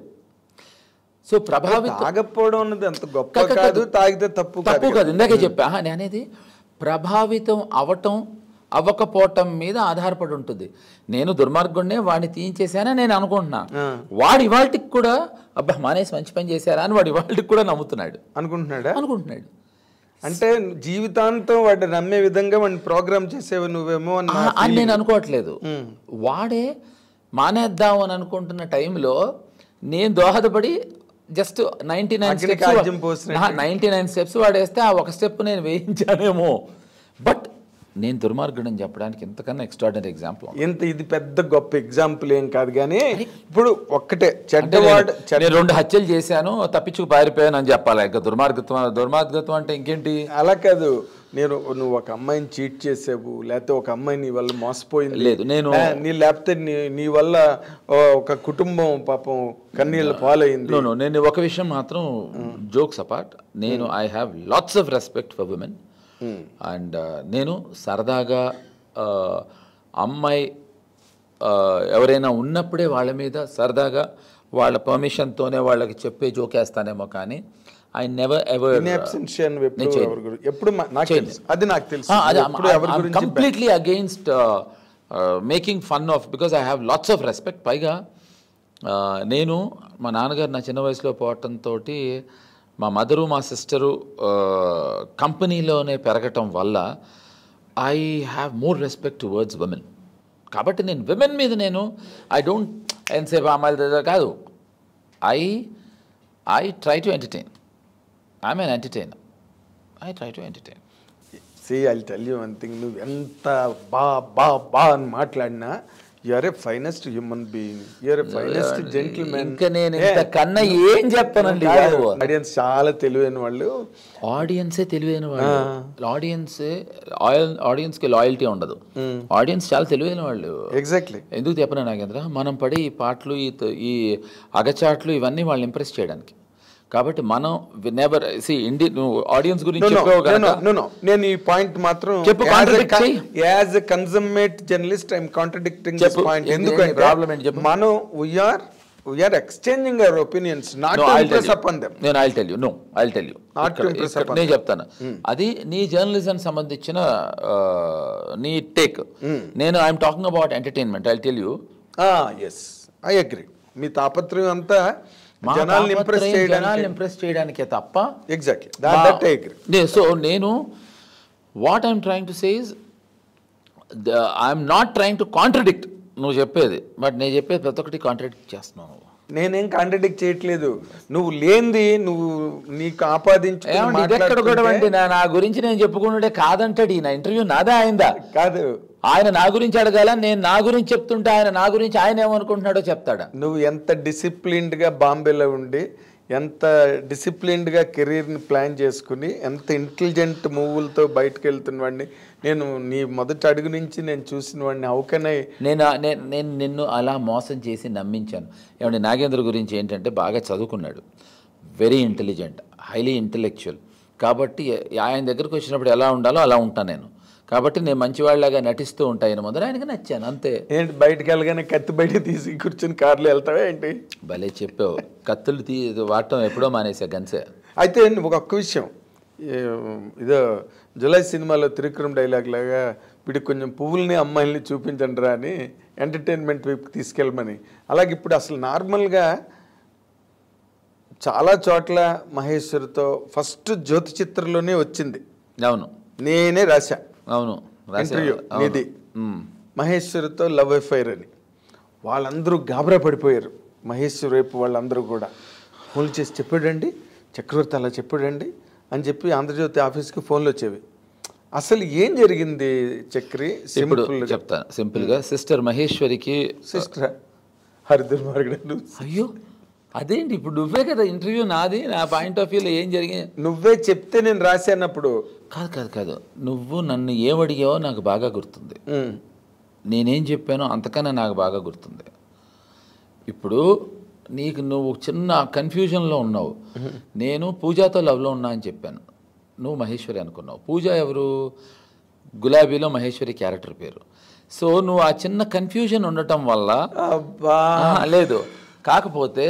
సో ప్రభావితం తాగకపోవడం అన్నది అంత గొప్ప కాదు, తాగితే తప్పు కాదు. ఇందాకే చెప్పా, నేను అనేది ప్రభావితం అవటం అవ్వకపోవటం మీద ఆధారపడి ఉంటుంది. నేను దుర్మార్గుడినే వాడిని తీయించేసానని నేను అనుకుంటున్నా, వాడు ఇవాళకి కూడా అబ్బా మానేసి మంచి పని చేశారా అని వాడు ఇవాళకి కూడా నమ్ముతున్నాడు, అనుకుంటున్నాడు. అంటే జీవితాంతం వాడు నమ్మే విధంగా వాడిని ప్రోగ్రామ్ చేసేవి నువ్వేమో అని నేను అనుకోవట్లేదు. వాడే మానేద్దాం అని అనుకుంటున్న టైంలో నేను దోహదపడి జస్ట్ 99 స్టెప్స్ వాడేస్తే ఆ ఒక స్టెప్ నేను వేయించానేమో. బట్ నేను దుర్మార్గుడని చెప్పడానికి ఇంతకన్నా ఎక్స్ట్రాడినరీ ఎగ్జాంపుల్ ఇది పెద్ద గొప్ప ఎగ్జాంపుల్ ఏం కాదు. కానీ ఇప్పుడు ఒక్కటే చెడ్డవాడు 2 హత్యలు చేశాను తప్పించుకు పారిపోయాను అని చెప్పాలి. ఇంకా దుర్మార్గత్వం అంటే ఇంకేంటి? అలా కాదు. నువ్వు ఒక అమ్మాయిని చీట్ చేసావు, లేకపోతే ఒక అమ్మాయి నీ వల్ల మోసపోయింది, లేదు లేకపోతే నీ వల్ల ఒక కుటుంబం పాపం కన్నీళ్ళ పాలైంది. నేను ఒక విషయం మాత్రం, జోక్స్ అపార్ట్, నేను I have lots of respect for women. And నేను సరదాగా అమ్మాయి ఎవరైనా ఉన్నప్పుడే వాళ్ళ మీద సరదాగా వాళ్ళ పర్మిషన్తోనే వాళ్ళకి చెప్పే జోకేస్తానేమో, కానీ I never ever completely against making fun of, because I have lots of respect. పైగా నేను మా నాన్నగారు నా చిన్న వయసులో పోవటంతో మా మదరు మా సిస్టరు కంపెనీలోనే పెరగటం వల్ల I have more respect towards women. కాబట్టి నేను విమెన్ మీద నేను ఐ డోంట్ ఎంతసేపు అమ్మాయిల కాదు, I try to entertain. I'm an entertainer. I try to entertain. See, I'll tell you one thing. నువ్వు ఎంత బా అని మాట్లాడినా you are a finest human being. You are a finest gentleman. ఇంకా నేను ఇంతకన్నా ఏం చెప్పానండి. ఆడియన్స్ చాలా తెలివైన వాళ్ళు. ఆడియన్సే తెలివైన వాళ్ళు. ఆడియన్స్కి లాయల్టీ ఉండదు. ఆడియన్స్ చాలా తెలివైన వాళ్ళు. ఎగ్జాక్ట్లీ. ఎందుకు చెప్పనా నాగేంద్ర, మనం పడే ఈ పాటలు ఈ అగచాట్లు ఇవన్నీ వాళ్ళని ఇంప్రెస్ చేయడానికి. కాబట్టి మనం నెవర్ సి నువ్వు ఆడియన్స్ గురించి నేను ఈ పాయింట్ మాత్రం as a consummate journalist I'm contradicting this point. ఎందుకంటే ప్రాబ్లం ఏంటి చెప్పు. మనం we are exchanging our opinions, not to impress upon them. I'll tell you not to impress upon them. నేను చెప్తాను, అది నీ జర్నలిజం సంబంధించిన నీ టేక్. నేను I'm talking about entertainment. I'll tell you. Yes, I agree. మీ తాపత్రయం అంతా జనాల్ని ఇంప్రెస్ చేయడానికే తప్ప. Exactly that I agree. So నేను what I'm trying to say is I'm not trying to contradict నువ్వు చెప్పేది, బట్ నేను చెప్పేది ప్రతి ఒక్కటి కాంట్రడిక్ట్ చేస్తున్నావు. నేనేం కాంట్రడిక్ట్ చేయట్లేదు. నువ్వు లేనిది నువ్వు నీకు ఆపాదించు. ఎక్కడ కూడా అండి నా గురించి నేను చెప్పుకుంటుంటే కాదంటాడు. నా ఇంటర్వ్యూ నాదే అయిందా? కాదు, ఆయన నా గురించి అడగాల, నేను నా గురించి చెప్తుంటే ఆయన నా గురించి ఆయన ఏమనుకుంటున్నాడో చెప్తాడా. నువ్వు ఎంత డిసిప్లిన్డ్గా బాంబేలో ఉండి, ఎంత డిసిప్లిన్డ్గా కెరీర్ని ప్లాన్ చేసుకుని, ఎంత ఇంటెలిజెంట్ మూవులతో బయటకు వెళ్తున్నవాడిని నేను నీ మొదటి అడుగు నుంచి నేను చూసిన వాడిని. హౌకనే నేను నిన్ను అలా మోసం చేసి నమ్మించాను. ఏమంటే నాగేంద్ర గురించి ఏంటంటే బాగా చదువుకున్నాడు, వెరీ ఇంటెలిజెంట్, హైలీ ఇంటెలెక్చువల్. కాబట్టి ఆయన దగ్గరకు వచ్చినప్పుడు ఎలా ఉండాలో అలా ఉంటాను నేను. కాబట్టి నేను మంచివాళ్ళలాగా నటిస్తూ ఉంటాను. మొదలు ఆయనకి నచ్చాను అంతే. ఏంటి బయటకు వెళ్ళగానే కత్తి బయట తీసి కూర్చొని కార్లో వెళ్తావా ఏంటి? భలే చెప్పావు. కత్తులు వాడటం ఎప్పుడో మానేసా గన్సే. అయితే ఒక్క విషయం, ఇదో జులై సినిమాలో త్రివిక్రమ్ డైలాగ్ లాగా వీడికి కొంచెం పువ్వుల్ని అమ్మాయిల్ని చూపించండి రా అని ఎంటర్టైన్మెంట్ వైపుకి తీసుకెళ్ళమని. అలాగే ఇప్పుడు అసలు నార్మల్గా చాలా చోట్ల మహేశ్వర్తో ఫస్ట్ జ్యోతి చిత్రంలోనే వచ్చింది. అవును, నేనే రాశా. అవును, ఇంటర్వ్యూ ఇది మహేశ్వర్తో లవ్ అఫైర్ అని. వాళ్ళందరూ గాబరా పడిపోయారు. మహేశ్వర్ వైపు వాళ్ళందరూ కూడా ఫోన్లు చేసి చెప్పాడండి చక్రవర్తి అలా చెప్పాడండి అని చెప్పి ఆంధ్రజ్యోతి ఆఫీస్కి ఫోన్లు వచ్చేవి. అసలు ఏం జరిగింది చక్రి? సింపుల్ చెప్తాను. సింపుల్గా సిస్టర్ మహేశ్వరికి సిస్టర్ హరిదుర్మార్గుడు. అయ్యో అదేంటి ఇప్పుడు నువ్వే కదా ఇంటర్వ్యూ నాది, నా పాయింట్ ఆఫ్ వ్యూలో ఏం జరిగింది నువ్వే చెప్తే నేను రాశానప్పుడు. కాదు నువ్వు నన్ను ఏమడిగావో నాకు బాగా గుర్తుంది. నేనేం చెప్పానో అంతకన్నా నాకు బాగా గుర్తుంది. ఇప్పుడు నువ్వు చిన్న కన్ఫ్యూజన్లో ఉన్నావు. నేను పూజాతో లవ్లో ఉన్నా అని చెప్పాను, నువ్వు మహేశ్వరి అనుకున్నావు. పూజ ఎవరు? గులాబీలో మహేశ్వరి క్యారెక్టర్ పేరు. సో నువ్వు ఆ చిన్న కన్ఫ్యూజన్ ఉండటం వల్ల లేదు. కాకపోతే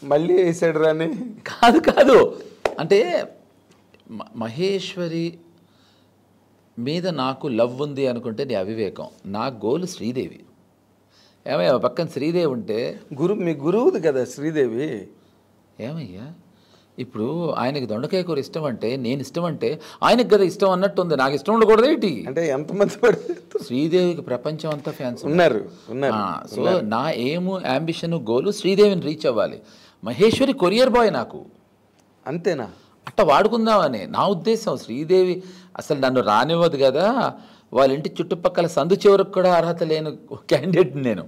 మళ్ళీ వేసాడు రాని కాదు అంటే మహేశ్వరి మీద నాకు లవ్ ఉంది అనుకుంటే నీ అవివేకం. నా గోల్ శ్రీదేవి. ఏమయ్యా పక్కన శ్రీదేవి ఉంటే మీ గురువుది కదా శ్రీదేవి. ఏమయ్యా ఇప్పుడు ఆయనకి దొండకాయ కూర ఇష్టం అంటే నేను ఇష్టం అంటే ఆయనకి కదా ఇష్టం అన్నట్టుంది. నాకు ఇష్టం ఉండకూడదు ఏంటి? అంటే ఎంతమంది పడుతుంది? శ్రీదేవికి ప్రపంచం అంతా ఫ్యాన్స్ ఉన్నారు. సో నా ఏము అంబిషన్ గోలు శ్రీదేవిని రీచ్ అవ్వాలి. మహేశ్వరి కొరియర్ బాయ్ నాకు. అంతేనా? అట్ట వాడుకుందామని నా ఉద్దేశం. శ్రీదేవి అసలు నన్ను రానివ్వదు కదా, వాళ్ళ ఇంటి చుట్టుపక్కల సందు చివరకు కూడా అర్హత లేని క్యాండిడేట్ నేను.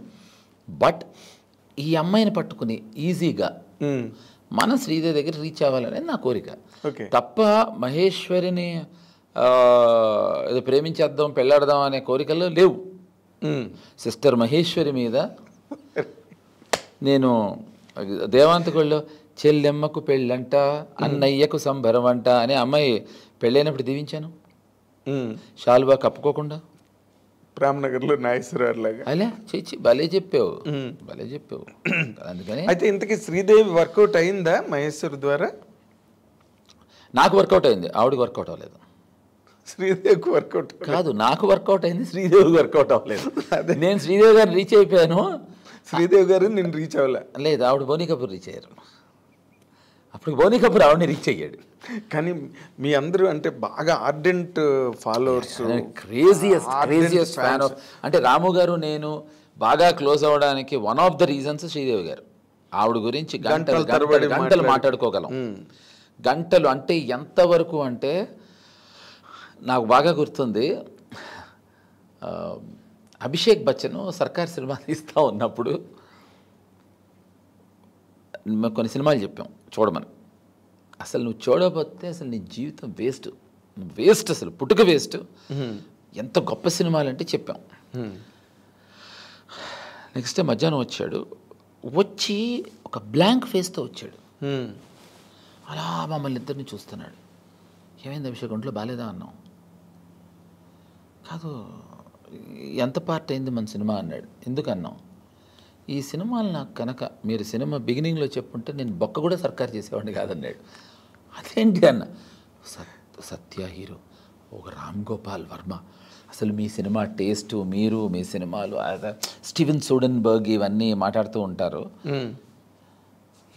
బట్ ఈ అమ్మాయిని పట్టుకుని ఈజీగా మనం శ్రీదేవి దగ్గర రీచ్ అవ్వాలనేది నా కోరిక తప్ప మహేశ్వరిని ఏదో ప్రేమించేద్దాం పెళ్ళాడదాం అనే కోరికలు లేవు. సిస్టర్ మహేశ్వరి మీద నేను దేవాంతకుల్లో చెల్లెమ్మకు పెళ్ళంట అన్నయ్యకు సంబరం అంట అనే అమ్మాయి పెళ్ళైనప్పుడు దీవించాను షాల్వా కప్పుకోకుండా. రామ్నగర్లో నాగేశ్వరరావు లాగా అలా చేచి భలే చెప్పావు, భలే చెప్పావు. అందుకని అయితే ఇంతకీ శ్రీదేవి వర్కౌట్ అయిందా మహేశ్వరి ద్వారా? నాకు వర్కౌట్ అయింది, ఆవిడకి వర్కౌట్ అవ్వలేదు. శ్రీదేవికి వర్కౌట్ కాదు, నాకు వర్కౌట్ అయింది, శ్రీదేవికి వర్కౌట్ అవ్వలేదు. నేను శ్రీదేవి గారిని రీచ్ అయిపోయాను, శ్రీదేవి గారు నేను రీచ్ అవ్వలే. లేదు, ఆవిడ బోనీ కపూర్ రీచ్ అయ్యారు. అప్పుడు బోనీ కపూర్ ఆవిడని రీచ్ అయ్యాడు. కానీ మీ అందరూ అంటే బాగా ardent followers, craziest fan of. అంటే రాము గారు నేను బాగా క్లోజ్ అవ్వడానికి one of the reasons Sridevi గారు. ఆవిడ గురించి గంటలు మాట్లాడుకోగలం. గంటలు అంటే ఎంతవరకు అంటే నాకు బాగా గుర్తుంది, అభిషేక్ బచ్చన్ సర్కార్ సినిమా తీస్తూ ఉన్నప్పుడు కొన్ని సినిమాలు చెప్పాం చూడమని. అసలు నువ్వు చూడకపోతే అసలు నీ జీవితం వేస్ట్, వేస్ట్, అసలు పుట్టుక వేస్ట్. ఎంత గొప్ప సినిమాలు అంటే చెప్పాం. నెక్స్ట్ డే మధ్యాహ్నం వచ్చాడు, వచ్చి ఒక బ్లాంక్ ఫేస్తో వచ్చాడు. అలా మమ్మల్ని ఇద్దరిని చూస్తున్నాడు. ఏమైంది అభిషేక్, ఒంట్లో బాగాలేదా అన్నాం. కాదు, ఎంత పార్ట్ అయింది మన సినిమా అన్నాడు. ఎందుకు అన్నాం, ఈ సినిమాలు నాకు కనుక మీరు సినిమా బిగినింగ్లో చెప్పుంటే నేను బొక్క కూడా సర్కారు చేసేవాడిని కాదన్నాడు. అదేంటి అన్న, సత్య హీరో, ఒక రామ్ గోపాల్ వర్మ, అసలు మీ సినిమా టేస్టు, మీరు మీ సినిమాలు స్టీవెన్ సోడెన్బర్గ్ ఇవన్నీ మాట్లాడుతూ ఉంటారు.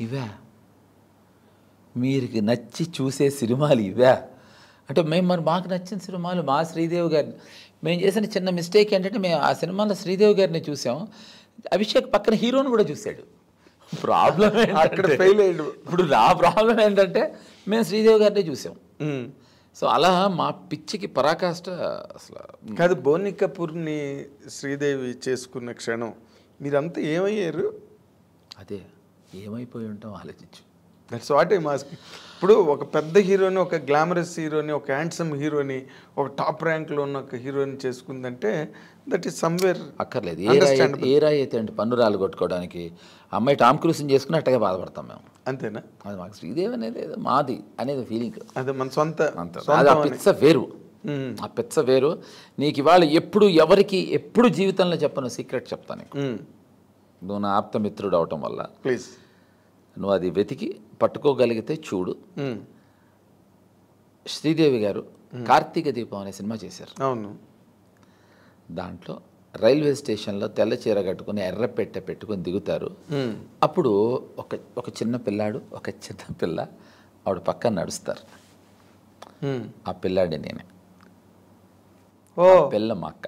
ఇవే మీరు నచ్చి చూసే సినిమాలు ఇవే అంటే మరి మాకు నచ్చిన సినిమాలు మా శ్రీదేవి గారిని. మేము చేసిన చిన్న మిస్టేక్ ఏంటంటే మేము ఆ సినిమాలో శ్రీదేవి గారిని చూసాం, అభిషేక్ పక్కన హీరోని కూడా చూశాడు. ప్రాబ్లం అక్కడ ఫెయిల్ అయ్యాడు. ఇప్పుడు నా ప్రాబ్లం ఏంటంటే మేము శ్రీదేవి గారిని చూసాం. సో అలా మా పిచ్చికి పరాకాష్ట అసలు కాదు. బోనీ కపూర్ని శ్రీదేవి చేసుకున్న క్షణం మీరంతా ఏమయ్యారు? అదే ఏమైపోయి ఉంటాం ఆలోచించు. That's what eye mask. ఇప్పుడు ఒక పెద్ద హీరోని, ఒక గ్లామరస్ హీరోని, ఒక హ్యాండ్సమ్ హీరోని, ఒక టాప్ ర్యాంక్లో ఉన్న ఒక హీరోని చేసుకుందంటే దట్ ఈస్ సమ్వేర్ అక్కర్లేదు. ఏ రాయి అయితే అంటే పన్ను రాళ్ళు కొట్టుకోవడానికి అమ్మాయి టామ్ క్రూజ్ని చేసుకుని అట్టగా బాధపడతాం మేము. అంతేనా? అది మాకు శ్రీదేవి అనేది మాది అనేది ఫీలింగ్. అదే మన సొంత. అది ఆ పిచ్చ వేరు, ఆ పిచ్చ వేరు. నీకు ఇవాళ ఎప్పుడు ఎవరికి ఎప్పుడు జీవితంలో చెప్పను సీక్రెట్ చెప్తాను. నువ్వు నా ఆప్తమిత్రుడు అవటం వల్ల ప్లీజ్ నువ్వు అది వెతికి పట్టుకోగలిగితే చూడు. శ్రీదేవి గారు కార్తీక దీపం అనే సినిమా చేశారు. అవును. దాంట్లో రైల్వే స్టేషన్లో తెల్ల చీర కట్టుకుని ఎర్రపెట్టె పెట్టుకుని దిగుతారు. అప్పుడు ఒక చిన్న పిల్లాడు, ఒక చిన్న పిల్ల ఆవిడ పక్కన నడుస్తారు. ఆ పిల్లాడి నేనే, పిల్ల మా అక్క.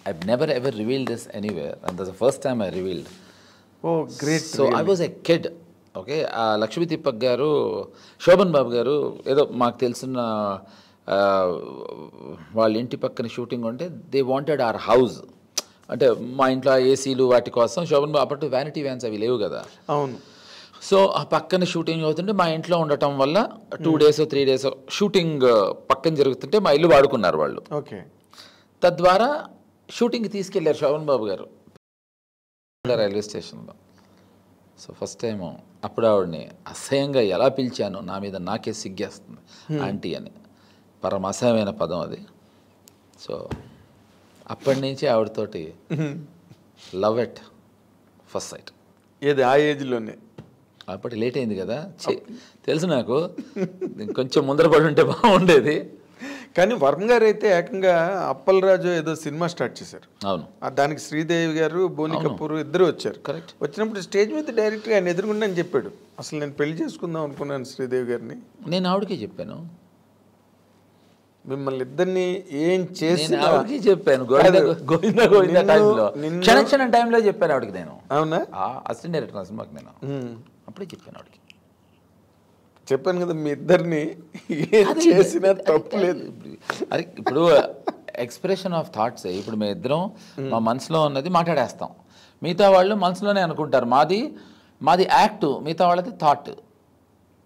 I've never ever revealed this anywhere and that's the first time I revealed. Oh, great. So really? I was a kid. Okay, Lakshmi Deepak గారు, శోభన్ బాబు గారు ఏదో మాకు తెలిసిన వాళ్ళ ఇంటి పక్కన షూటింగ్ ఉంటే దే వాంటెడ్ అవర్ హౌస్. అంటే మా ఇంట్లో ఏసీలు వాటి కోసం శోభన్ బాబు అప్పట్లో వ్యానిటీ వ్యాన్స్ అవి లేవు కదా. అవును. సో ఆ పక్కన షూటింగ్ అవుతుంటే మా ఇంట్లో ఉండటం వల్ల 2 days 3 days షూటింగ్ పక్కన జరుగుతుంటే మా ఇల్లు వాడుకున్నారు వాళ్ళు. ఓకే. తద్వారా షూటింగ్కి తీసుకెళ్లారు శోభన్ బాబు గారు రైల్వే స్టేషన్లో. సో ఫస్ట్ టైం అప్పుడు ఆవిడని అసహ్యంగా ఎలా పిలిచాను, నా మీద నాకే సిగ్గేస్తుంది ఆంటీ అని. పరమ అసహ్యమైన పదం అది. సో అప్పటి నుంచి ఆవిడతోటి లవ్ ఎట్ ఫస్ట్ సైట్. ఏది ఆ ఏజ్లోనే? అప్పటి లేట్ అయింది కదా, తెలుసు నాకు, కొంచెం ముందర పడి ఉంటే బాగుండేది. కానీ వర్మ గారు అయితే ఏకంగా అప్పలరాజు ఏదో సినిమా స్టార్ట్ చేశారు. అవును, దానికి శ్రీదేవి గారు, బోని కపూర్ ఇద్దరు వచ్చారు. కరెక్ట్. వచ్చినప్పుడు స్టేజ్ మీద డైరెక్ట్గా ఆయన ఎదురుగుండా అని చెప్పాడు, అసలు నేను పెళ్లి చేసుకుందాం అనుకున్నాను శ్రీదేవి గారిని. నేను ఆవిడకే చెప్పాను, మిమ్మల్ని ఇద్దరిని ఏం చేసి ఆవిడకి చెప్పాను. గోవింద టైంలో, క్షణ టైంలో చెప్పాను ఆవిడకి నేను. అవునా? అసిస్టెంట్ డైరెక్టర్ సినిమాకి నేను అప్పుడే చెప్పాను ఆవిడకి. చెప్పాను కదా, మీ ఇద్దరిని ఏం చేసినా తప్పు లేదు. అది ఇప్పుడు ఎక్స్ప్రెషన్ ఆఫ్ థాట్స్. ఇప్పుడు మేము ఇద్దరం మా మనసులో ఉన్నది మాట్లాడేస్తాం, మిగతా వాళ్ళు మనసులోనే అనుకుంటారు. మాది యాక్ట్, మిగతా వాళ్ళది థాట్.